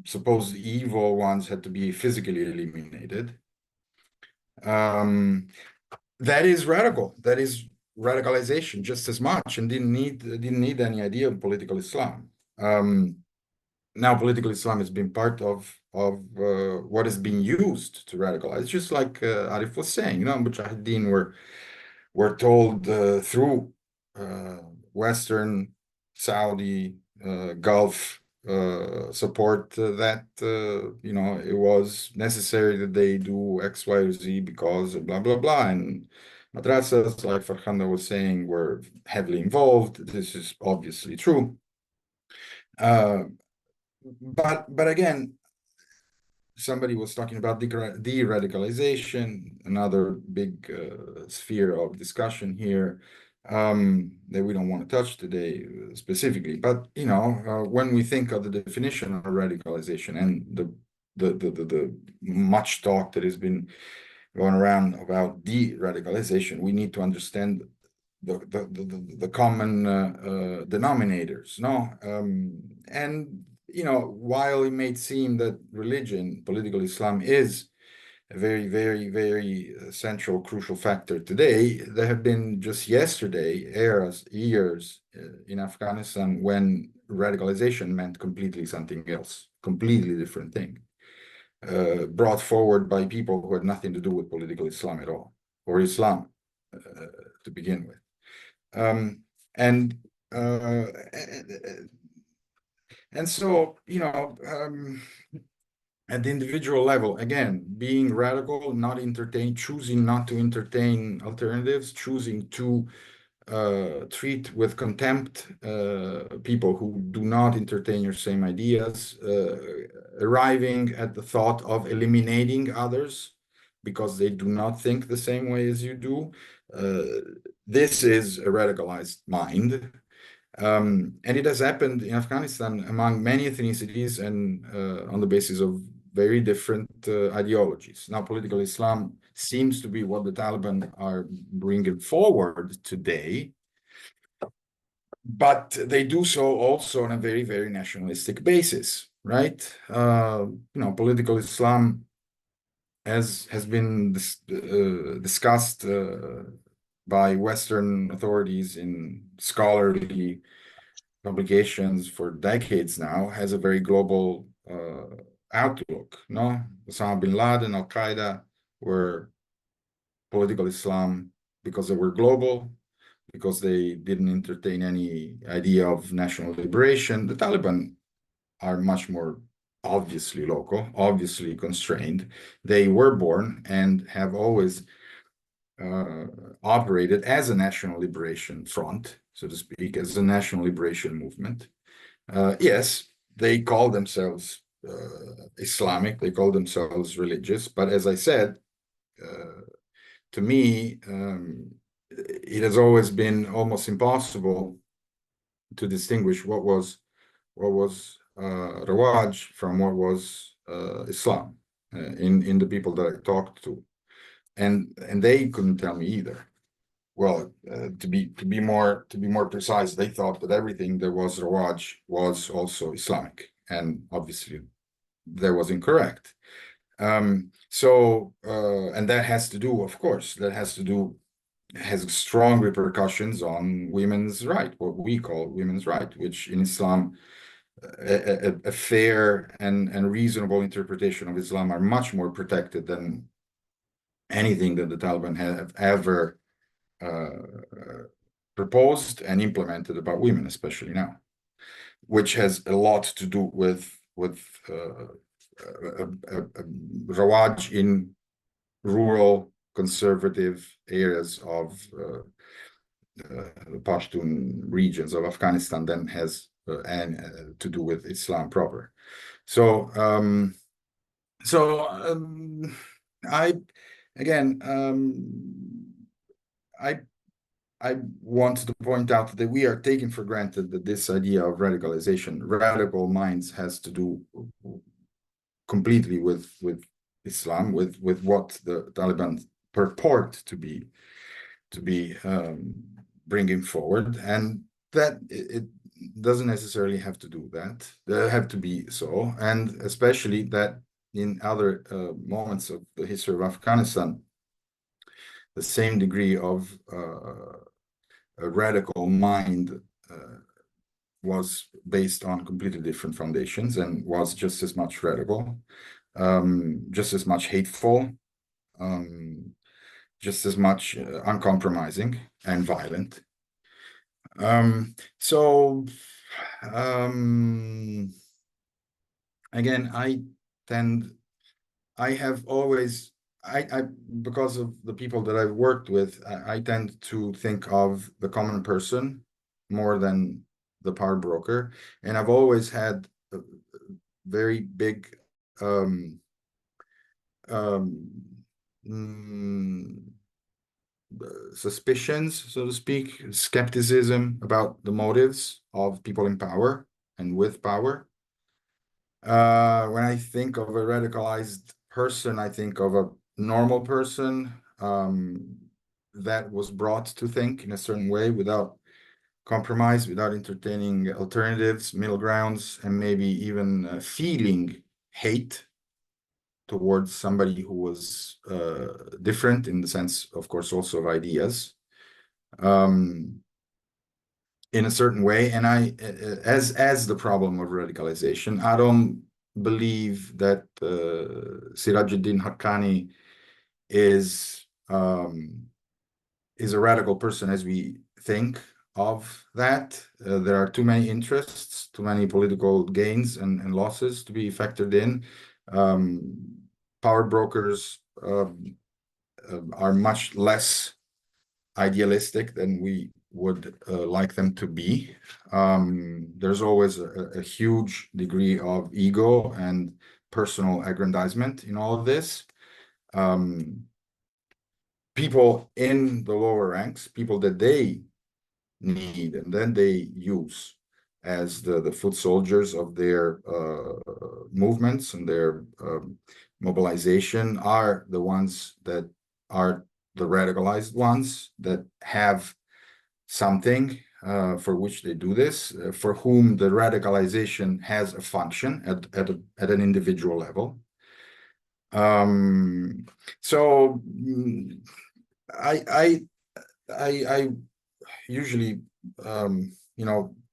supposed evil ones had to be physically eliminated. That is radical. That is radicalization just as much, and didn't need any idea of political Islam. Now political Islam has been part of what is being used to radicalize. Just like Arif was saying, Mujahideen were told through Western, Saudi, Gulf support that it was necessary that they do X, Y, or Z because of blah blah blah, and madrasas, like Farkhondeh was saying, were heavily involved. This is obviously true. But again, somebody was talking about de-radicalization, another big sphere of discussion here that we don't want to touch today specifically. But when we think of the definition of radicalization and the much talk that has been going around about de-radicalization, we need to understand the common denominators, and while it may seem that religion, political Islam, is a very, very, very central, crucial factor today, there have been just yesterday years in Afghanistan when radicalization meant completely something else, completely different thing, brought forward by people who had nothing to do with political Islam at all, or Islam to begin with. And so, at the individual level, again, being radical, choosing not to entertain alternatives, choosing to treat with contempt people who do not entertain your same ideas, arriving at the thought of eliminating others because they do not think the same way as you do. This is a radicalized mind. And it has happened in Afghanistan among many ethnicities and on the basis of very different ideologies. Now, political Islam seems to be what the Taliban are bringing forward today, but they do so also on a very, very nationalistic basis, right? Political Islam has been discussed by Western authorities in scholarly publications for decades now, has a very global outlook. Osama bin Laden, Al-Qaeda were political Islam because they were global, because they didn't entertain any idea of national liberation. The Taliban are much more obviously local, obviously constrained. They were born and have always operated as a national liberation front, so to speak, as a national liberation movement. Yes, they call themselves Islamic, they call themselves religious, but as I said, to me, it has always been almost impossible to distinguish what was Rawaj from what was Islam in the people that I talked to, and they couldn't tell me either. Well, to be more precise, they thought that everything that was Rawaj was also Islamic, and obviously that was incorrect. And that has to do, of course, has strong repercussions on women's right, what we call women's right, which in Islam, a fair and reasonable interpretation of Islam are much more protected than anything that the Taliban have ever proposed and implemented about women, especially now, which has a lot to do with Rawaj in rural conservative areas of the Pashtun regions of Afghanistan than has to do with Islam proper. So I want to point out that we are taking for granted that this idea of radicalization, radical minds, has to do completely with Islam, with what the Taliban purport to be bringing forward, and that it doesn't necessarily have to do that. They have to be so, and especially that in other moments of the history of Afghanistan, the same degree of a radical mind was based on completely different foundations and was just as much radical, just as much hateful, just as much uncompromising and violent. Again, because of the people that I've worked with, I tend to think of the common person more than the power broker, and I've always had a very big suspicions, so to speak, skepticism about the motives of people in power and with power. When I think of a radicalized person, I think of a normal person that was brought to think in a certain way without compromise, without entertaining alternatives, middle grounds, and maybe even feeling hate towards somebody who was different in the sense, of course, also of ideas in a certain way. And as the problem of radicalization, I don't believe that Sirajuddin Haqqani is a radical person as we think of that. There are too many interests, too many political gains and losses to be factored in. Power brokers are much less idealistic than we would like them to be. There's always a huge degree of ego and personal aggrandizement in all of this. People in the lower ranks, people that they need and then they use as the foot soldiers of their movements and their mobilization, are the ones that are the radicalized ones, that have something for which they do this, for whom the radicalization has a function at an individual level. So I usually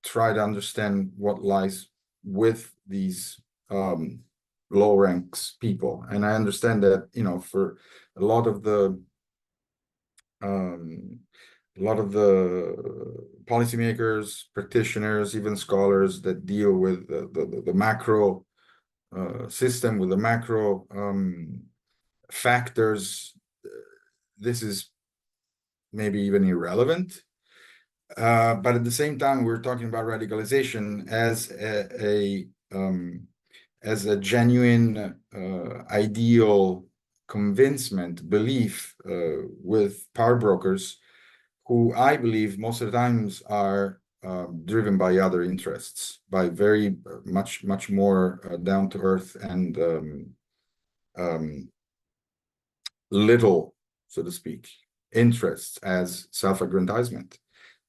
try to understand what lies with these low ranks people, and I understand that for a lot of the policymakers, practitioners, even scholars that deal with the macro system, with the macro factors, this is maybe even irrelevant. But at the same time, we're talking about radicalization as a genuine ideal convincement, belief with power brokers, who I believe most of the times are driven by other interests, by very much more down to earth and little, so to speak, interests as self-aggrandizement,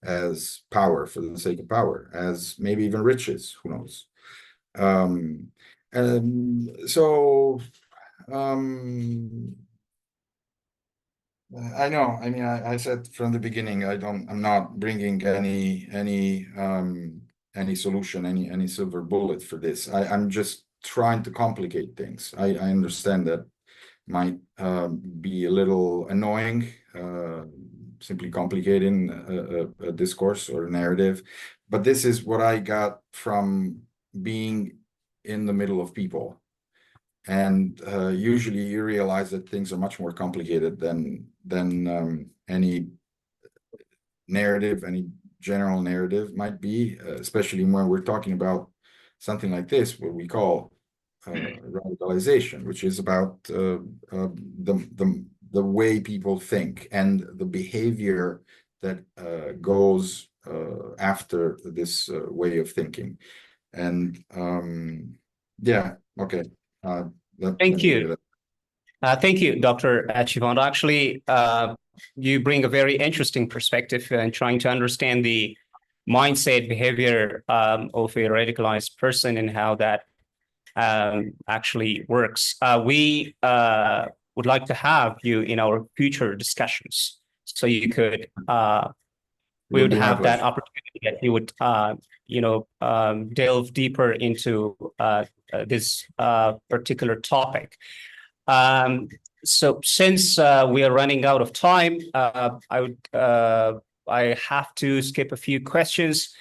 as power for the sake of power, as maybe even riches, who knows. I know. I mean, I said from the beginning, I'm not bringing any solution, any silver bullet for this. I'm just trying to complicate things. I understand that might be a little annoying, simply complicating a discourse or a narrative, but this is what I got from being in the middle of people. And usually you realize that things are much more complicated than any narrative, any general narrative might be, especially when we're talking about something like this, what we call radicalization, which is about the way people think and the behavior that goes after this way of thinking. And yeah, okay. Thank you. Thank you, Dr. Chiovenda. Actually, you bring a very interesting perspective in trying to understand the mindset, behavior of a radicalized person and how that actually works. We would like to have you in our future discussions, so you could we would have that opportunity that you would delve deeper into this particular topic. So since we are running out of time, I have to skip a few questions.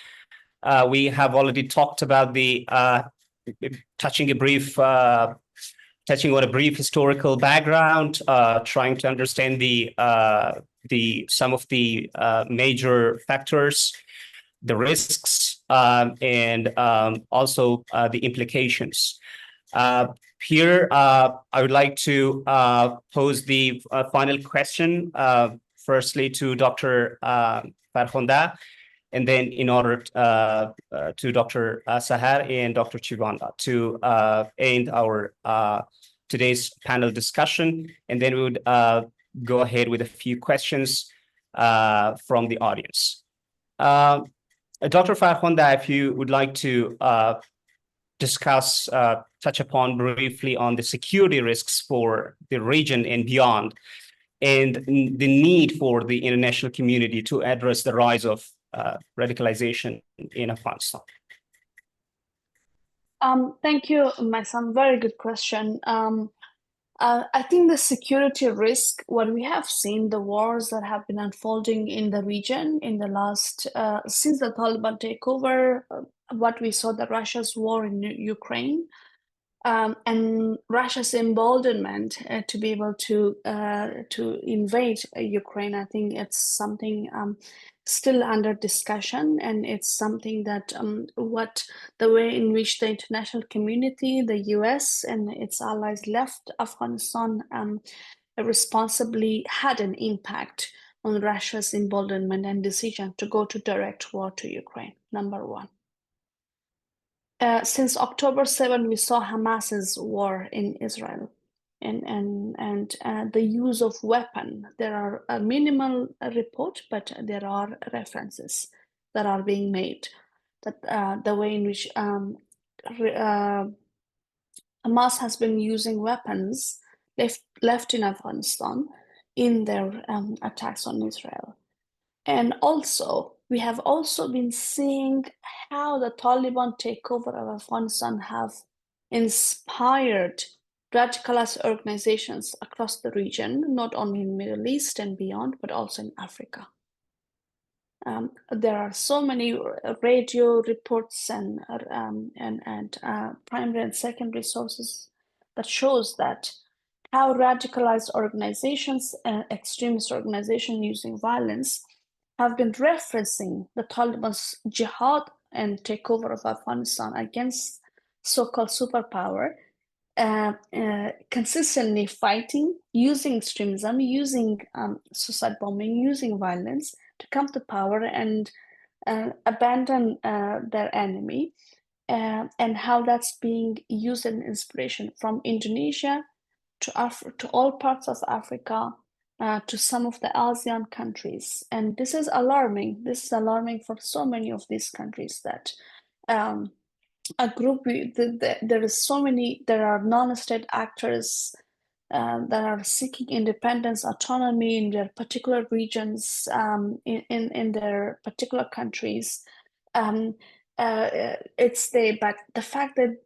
We have already talked about the touching on a brief historical background, trying to understand some of the major factors, the risks, and also the implications. Here, I would like to pose the final question, firstly to Dr. Farkhondeh, and then in order to Dr. Sahar and Dr. Chiovenda to end our today's panel discussion. And then we would go ahead with a few questions from the audience. Dr. Farkhondeh, if you would like to discuss, touch upon briefly on the security risks for the region and beyond, and the need for the international community to address the rise of radicalization in Afghanistan. Thank you, Maisam. Very good question. I think the security risk, what we have seen, the wars that have been unfolding in the region in the last, since the Taliban takeover, what we saw, the Russia's war in Ukraine, and Russia's emboldenment to be able to invade Ukraine. I think it's something still under discussion, and it's something that the way in which the international community, the US and its allies left Afghanistan responsibly had an impact on Russia's emboldenment and decision to go to direct war to Ukraine, number one. Since October 7, we saw Hamas's war in Israel and the use of weapon. There are a minimal report, but there are references that are being made that the way in which Hamas has been using weapons left in Afghanistan in their attacks on Israel. And also, we have also been seeing how the Taliban takeover of Afghanistan have inspired radicalized organizations across the region, not only in the Middle East and beyond, but also in Africa. There are so many radio reports and primary and secondary sources that shows that how radicalized organizations, extremist organizations using violence, have been referencing the Taliban's jihad and takeover of Afghanistan against so-called superpower, consistently fighting, using extremism, using suicide bombing, using violence to come to power and abandon their enemy, and how that's being used as inspiration from Indonesia to all parts of Africa, to some of the ASEAN countries. And this is alarming. This is alarming for so many of these countries that a group, there are non-state actors that are seeking independence, autonomy in their particular regions, in their particular countries. But the fact that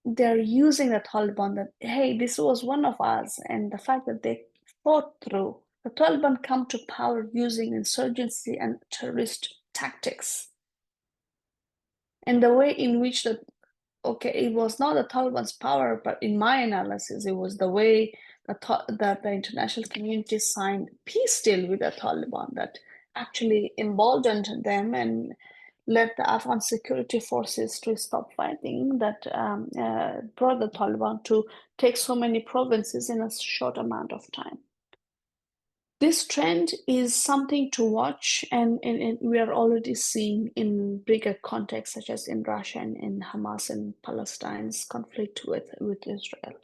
they're using the Taliban, that, hey, this was one of us, and the fact that they fought through, the Taliban come to power using insurgency and terrorist tactics. And the way in which it was not the Taliban's power, but in my analysis, it was the way that the international community signed peace deal with the Taliban that actually emboldened them and led the Afghan security forces to stop fighting, that brought the Taliban to take so many provinces in a short amount of time. This trend is something to watch, and we are already seeing in bigger contexts, such as in Russia and in Hamas and Palestine's conflict with Israel.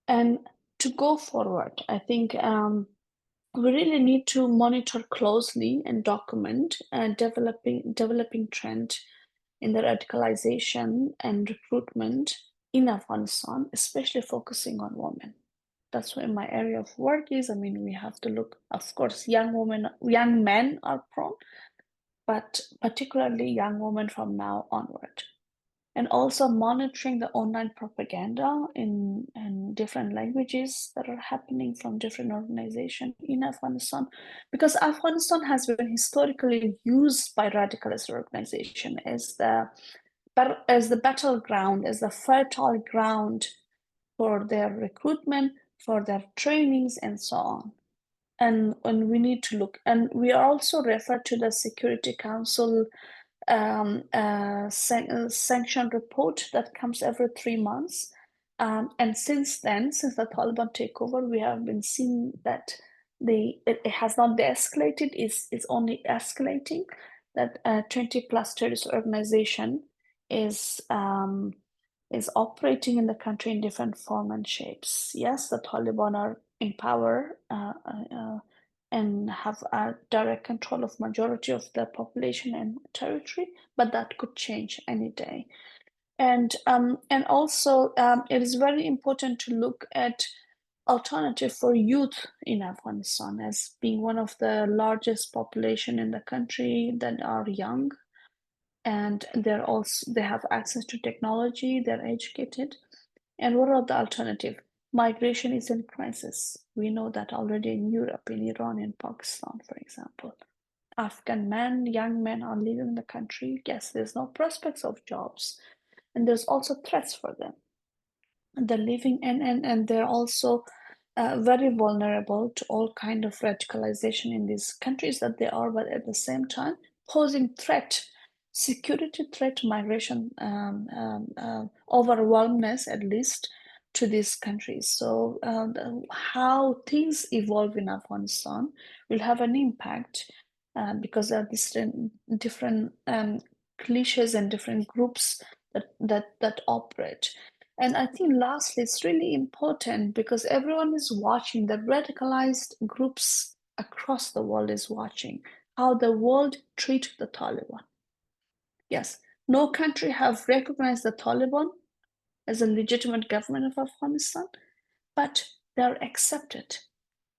And to go forward, I think we really need to monitor closely and document developing trend in the radicalization and recruitment in Afghanistan, especially focusing on women. That's where my area of work is. I mean, we have to look, of course, young men are prone, but particularly young women from now onward. And also monitoring the online propaganda in different languages that are happening from different organizations in Afghanistan, because Afghanistan has been historically used by radicalist organizations as the battleground, as the fertile ground for their recruitment, for their trainings, and so on. And we need to look, and we are also referred to the Security Council sanction report that comes every 3 months. And since then, since the Taliban takeover, we have been seeing that it has not de-escalated, it's only escalating, that 20 plus terrorist organization is operating in the country in different form and shapes. Yes, the Taliban are in power and have a direct control of majority of the population and territory, but that could change any day. And also it is very important to look at alternative for youth in Afghanistan as being one of the largest population in the country that are young, and they have access to technology, they're educated. And what are the alternative? Migration is in crisis. We know that already in Europe, in Iran, in Pakistan, for example. Afghan men, young men are leaving the country. Yes, there's no prospects of jobs, and there's also threats for them. And they're living, and they're also very vulnerable to all kind of radicalization in these countries that they are, but at the same time posing threat, security threat, migration overwhelmness, at least, to these countries. So how things evolve in Afghanistan will have an impact because there are different cliches and different groups that operate. And I think lastly, it's really important because everyone is watching, the radicalized groups across the world is watching how the world treats the Taliban. Yes, no country have recognized the Taliban as a legitimate government of Afghanistan, but they're accepted.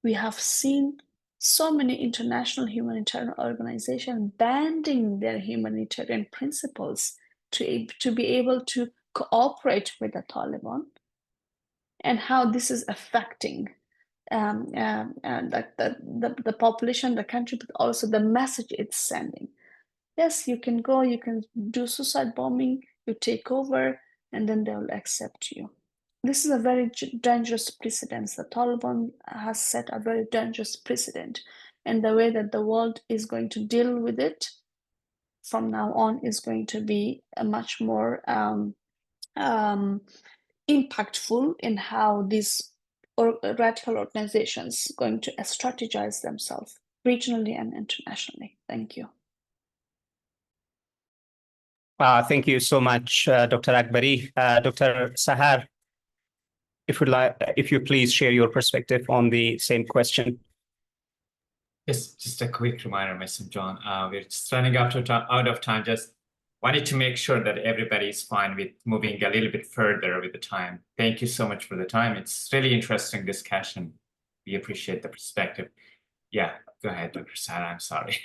We have seen so many international humanitarian organizations banding their humanitarian principles to be able to cooperate with the Taliban, and how this is affecting the population, the country, but also the message it's sending. Yes, you can go, you can do suicide bombing, you take over, and then they will accept you. This is a very dangerous precedent. The Taliban has set a very dangerous precedent and the way that the world is going to deal with it from now on is going to be a much more impactful in how these radical organizations going to strategize themselves regionally and internationally. Thank you. Thank you so much, Dr. Akbari. Dr. Sahar, if you please share your perspective on the same question. Yes, just a quick reminder, Mr. John. We're just running out of time. Just wanted to make sure that everybody is fine with moving a little bit further with the time. Thank you so much for the time. It's really interesting discussion. We appreciate the perspective. Yeah, go ahead, Dr. Sahar. I'm sorry.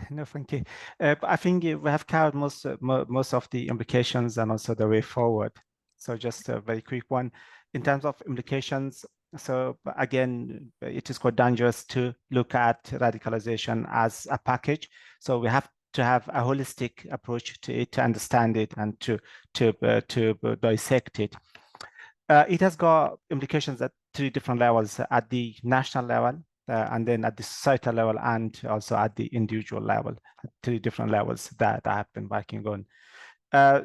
No, thank you. I think we have covered most of the implications and also the way forward. So just a very quick one. In terms of implications, so again, it is quite dangerous to look at radicalization as a package. So we have to have a holistic approach to it, to understand it, and to dissect it. It has got implications at 3 different levels: at the national level, and then at the societal level, and also at the individual level, 3 different levels that I have been working on.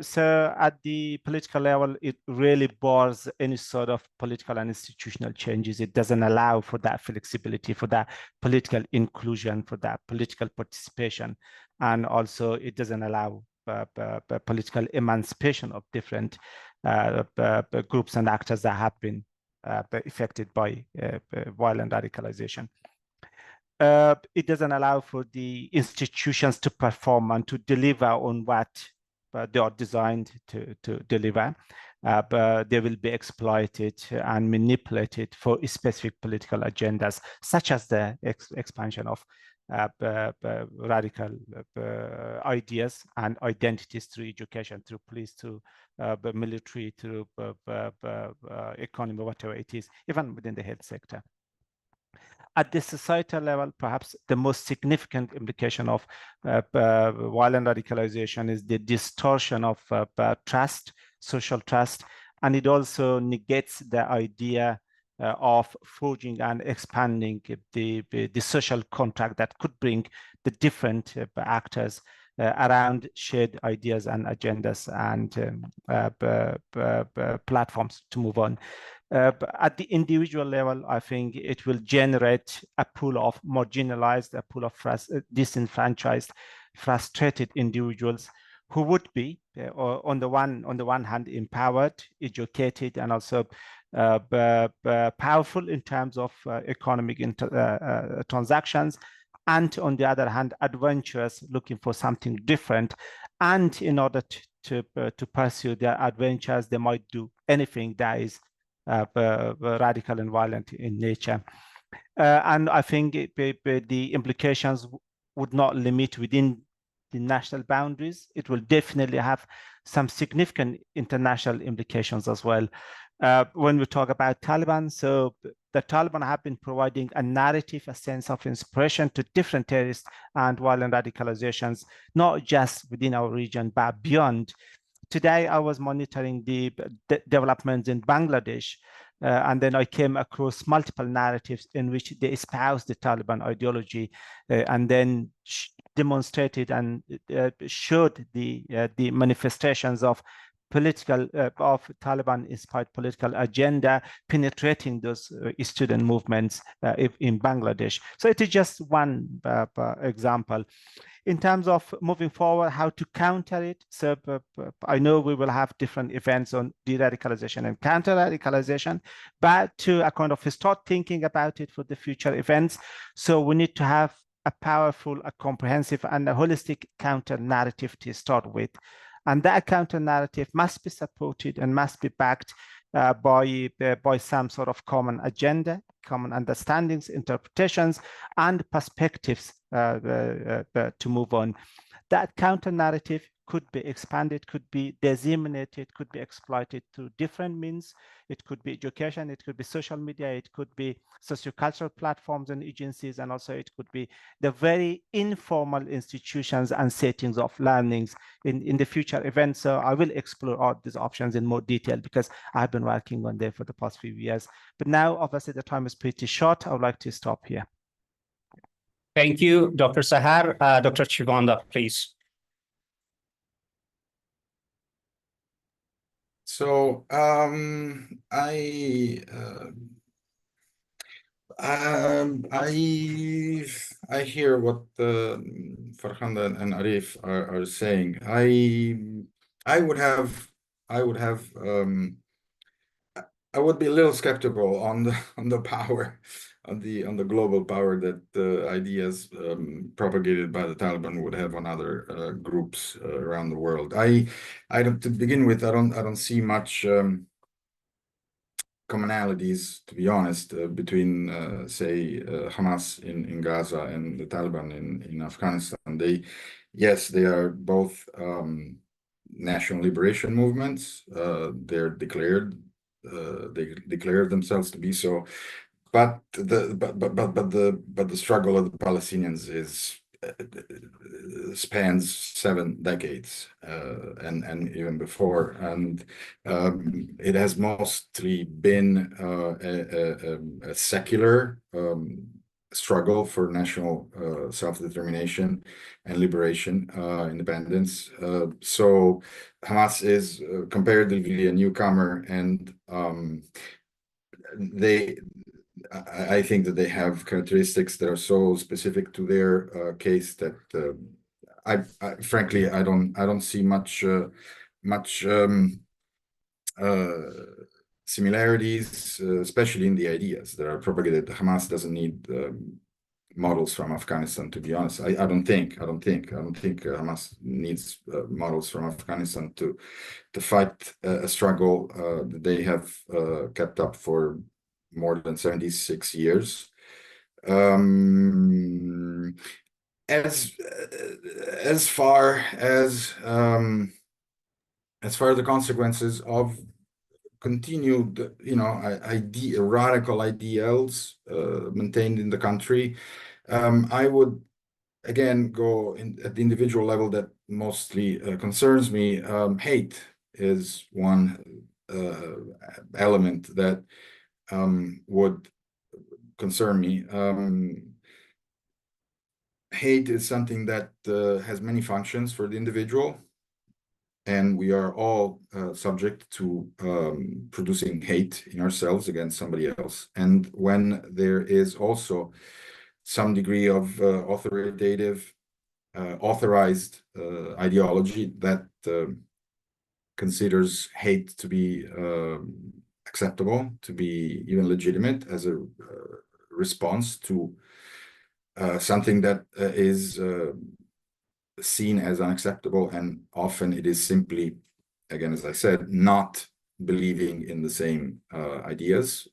So at the political level, it really bars any sort of political and institutional changes. It doesn't allow for that flexibility, for that political inclusion, for that political participation. And also it doesn't allow political emancipation of different groups and actors that have been affected by violent radicalization. It doesn't allow for the institutions to perform and to deliver on what they are designed to deliver, but they will be exploited and manipulated for specific political agendas, such as the expansion of radical ideas and identities through education, through police, through military, through economy, whatever it is, even within the health sector. At the societal level, perhaps the most significant implication of violent radicalization is the distortion of trust, social trust, and it also negates the idea of forging and expanding the social contract that could bring the different actors around shared ideas and agendas and platforms to move on. At the individual level, I think it will generate a pool of marginalized, a pool of disenfranchised, frustrated individuals who would be, on the one hand, empowered, educated, and also powerful in terms of economic transactions, and on the other hand, adventurous, looking for something different. And in order to pursue their adventures, they might do anything that is radical and violent in nature. And I think the implications would not limit within the national boundaries. It will definitely have some significant international implications as well. When we talk about Taliban, so the Taliban have been providing a narrative, a sense of inspiration to different terrorist and violent radicalizations, not just within our region, but beyond. Today, I was monitoring the developments in Bangladesh, and then I came across multiple narratives in which they espouse the Taliban ideology and then demonstrated and showed the manifestations of Taliban-inspired political agenda penetrating those student movements in Bangladesh. So it is just one example. In terms of moving forward, how to counter it. So I know we will have different events on de-radicalization and counter-radicalization, but to kind of start thinking about it for the future events. So we need to have a powerful, a comprehensive, and a holistic counter-narrative to start with. And that counter-narrative must be supported and must be backed by some sort of common agenda, common understandings, interpretations, and perspectives to move on. That counter-narrative could be expanded, could be disseminated, could be exploited through different means. It could be education, it could be social media, it could be sociocultural platforms and agencies, and also it could be the very informal institutions and settings of learnings in the future events. So I will explore all these options in more detail because I've been working on them for the past few years. But now, obviously, the time is pretty short. I would like to stop here. Thank you, Dr. Sahar. Dr. Chiovenda, please. So I hear what Farkhondeh and Arif are saying. I would be a little skeptical on the power, on the global power that ideas propagated by the Taliban would have on other groups around the world. I don't, to begin with, I don't see much commonalities, to be honest, between say Hamas in Gaza and the Taliban in Afghanistan. Yes, they are both national liberation movements. They're declared. They declare themselves to be so, but the struggle of the Palestinians is spans 7 decades and even before, and it has mostly been a secular struggle for national self-determination and liberation, independence. So Hamas is comparatively a newcomer, and I think that they have characteristics that are so specific to their case that frankly I don't see much similarities, especially in the ideas that are propagated. Hamas doesn't need models from Afghanistan, to be honest. I don't think Hamas needs models from Afghanistan to fight a struggle that they have kept up for more than 76 years. As far as the consequences of continued, radical ideals maintained in the country, I would again go at the individual level that mostly concerns me. Hate is one element that would concern me. Hate is something that has many functions for the individual, and we are all subject to producing hate in ourselves against somebody else. And when there is also some degree of authoritative, authorized ideology that considers hate to be acceptable, to be even legitimate as a response to something that is seen as unacceptable, and often it is simply, again, as I said, not believing in the same ideas,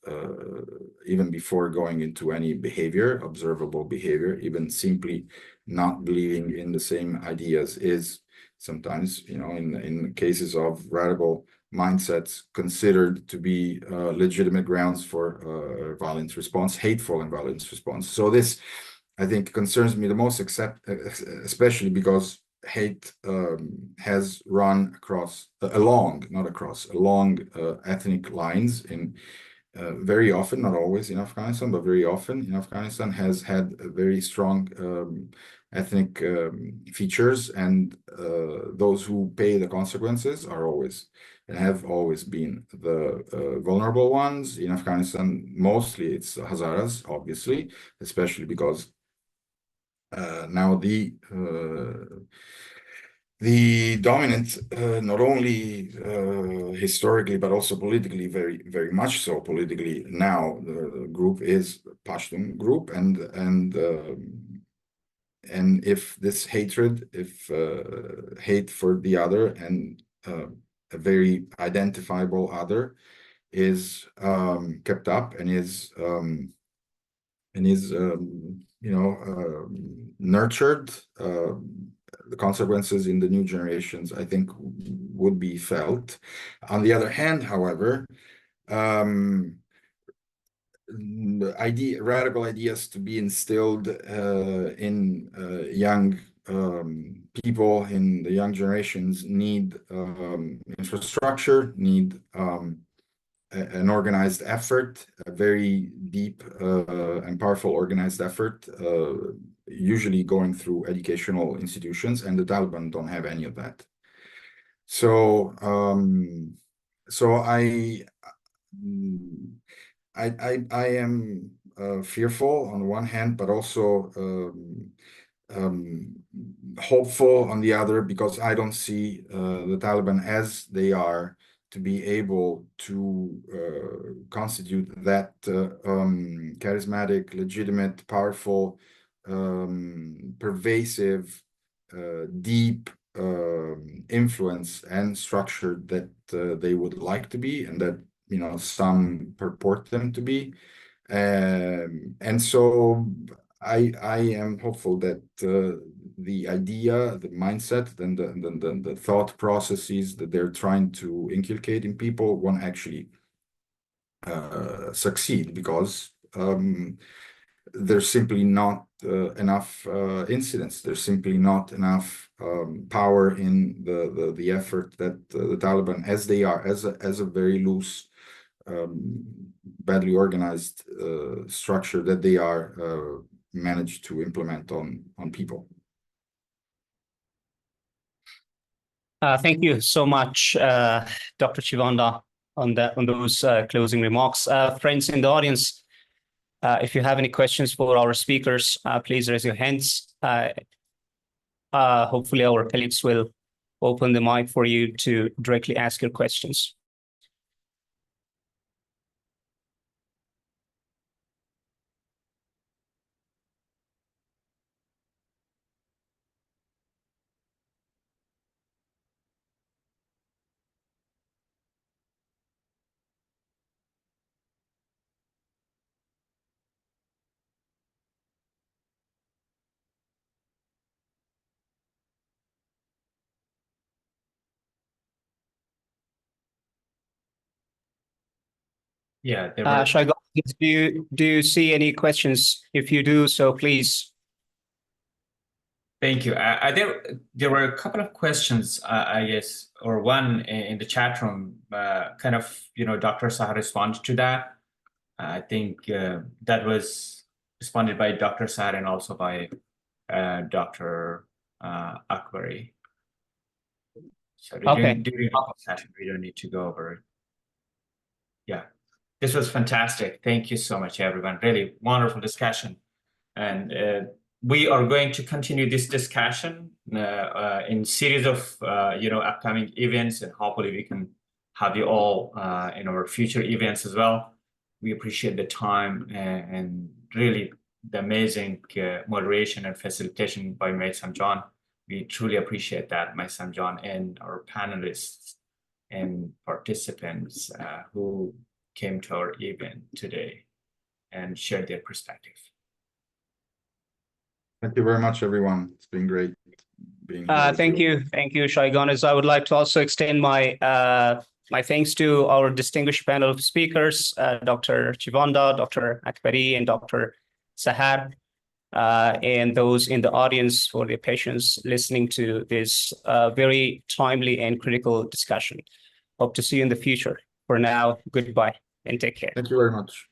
even before going into any behavior, observable behavior, even simply not believing in the same ideas is sometimes, in cases of radical mindsets, considered to be legitimate grounds for violent response, hateful and violent response. So this, I think, concerns me the most, especially because hate has run along ethnic lines very often, not always in Afghanistan, but very often in Afghanistan, has had a very strong ethnic features, and those who pay the consequences are always and have always been the vulnerable ones in Afghanistan. Mostly it's Hazaras, obviously, especially because now the dominant, not only historically but also politically, very very much so politically now, the group is Pashtun group, and if this hatred, hate for the other and a very identifiable other is kept up and is nurtured, the consequences in the new generations, I think, would be felt. On the other hand, however, radical ideas to be instilled in young people, in the young generations, need infrastructure, need an organized effort, a very deep and powerful organized effort, usually going through educational institutions, and the Taliban don't have any of that. So I am fearful on the one hand, but also hopeful on the other, because I don't see the Taliban as they are to be able to constitute that charismatic, legitimate, powerful, pervasive, deep influence and structure that they would like to be, and that some purport them to be. And so I am hopeful that the idea, the mindset, and the thought processes that they're trying to inculcate in people won't actually succeed, because there's simply not enough incidents. There's simply not enough power in the effort that the Taliban, as they are, as a very loose, badly organized structure that they are, managed to implement on people. Thank you so much, Dr. Chiovenda, on those closing remarks. Friends in the audience, if you have any questions for our speakers, please raise your hands. Hopefully our colleagues will open the mic for you to directly ask your questions. Yeah, there were. Shaigo, do you see any questions? If you do, so please. Thank you. There were a couple of questions, I guess, or one in the chat room. Kind of, Dr. Sahar responded to that. I think that was responded by Dr. Sahar and also by Dr. Akbari. So during the session, we don't need to go over it. Yeah, this was fantastic. Thank you so much, everyone. Really wonderful discussion. And we are going to continue this discussion in series of upcoming events, and hopefully we can have you all in our future events as well. We appreciate the time and really the amazing moderation and facilitation by Maisam John. We truly appreciate that, Maisam John, and our panelists and participants who came to our event today and shared their perspective. Thank you very much, everyone. It's been great being here. Thank you, Shaigonis. I would like to also extend my my thanks to our distinguished panel of speakers, Dr. Chiovenda, Dr. Akbari, and Dr. Sahar, and those in the audience for their patience listening to this very timely and critical discussion. Hope to see you in the future. For now, goodbye and take care. Thank you very much.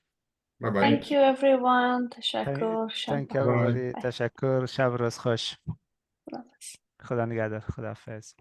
Bye-bye. Thank you, everyone. تشکر. Thank you, everybody. تشکر. شب و روز خوش. خدا نگهدار. خداحافظ.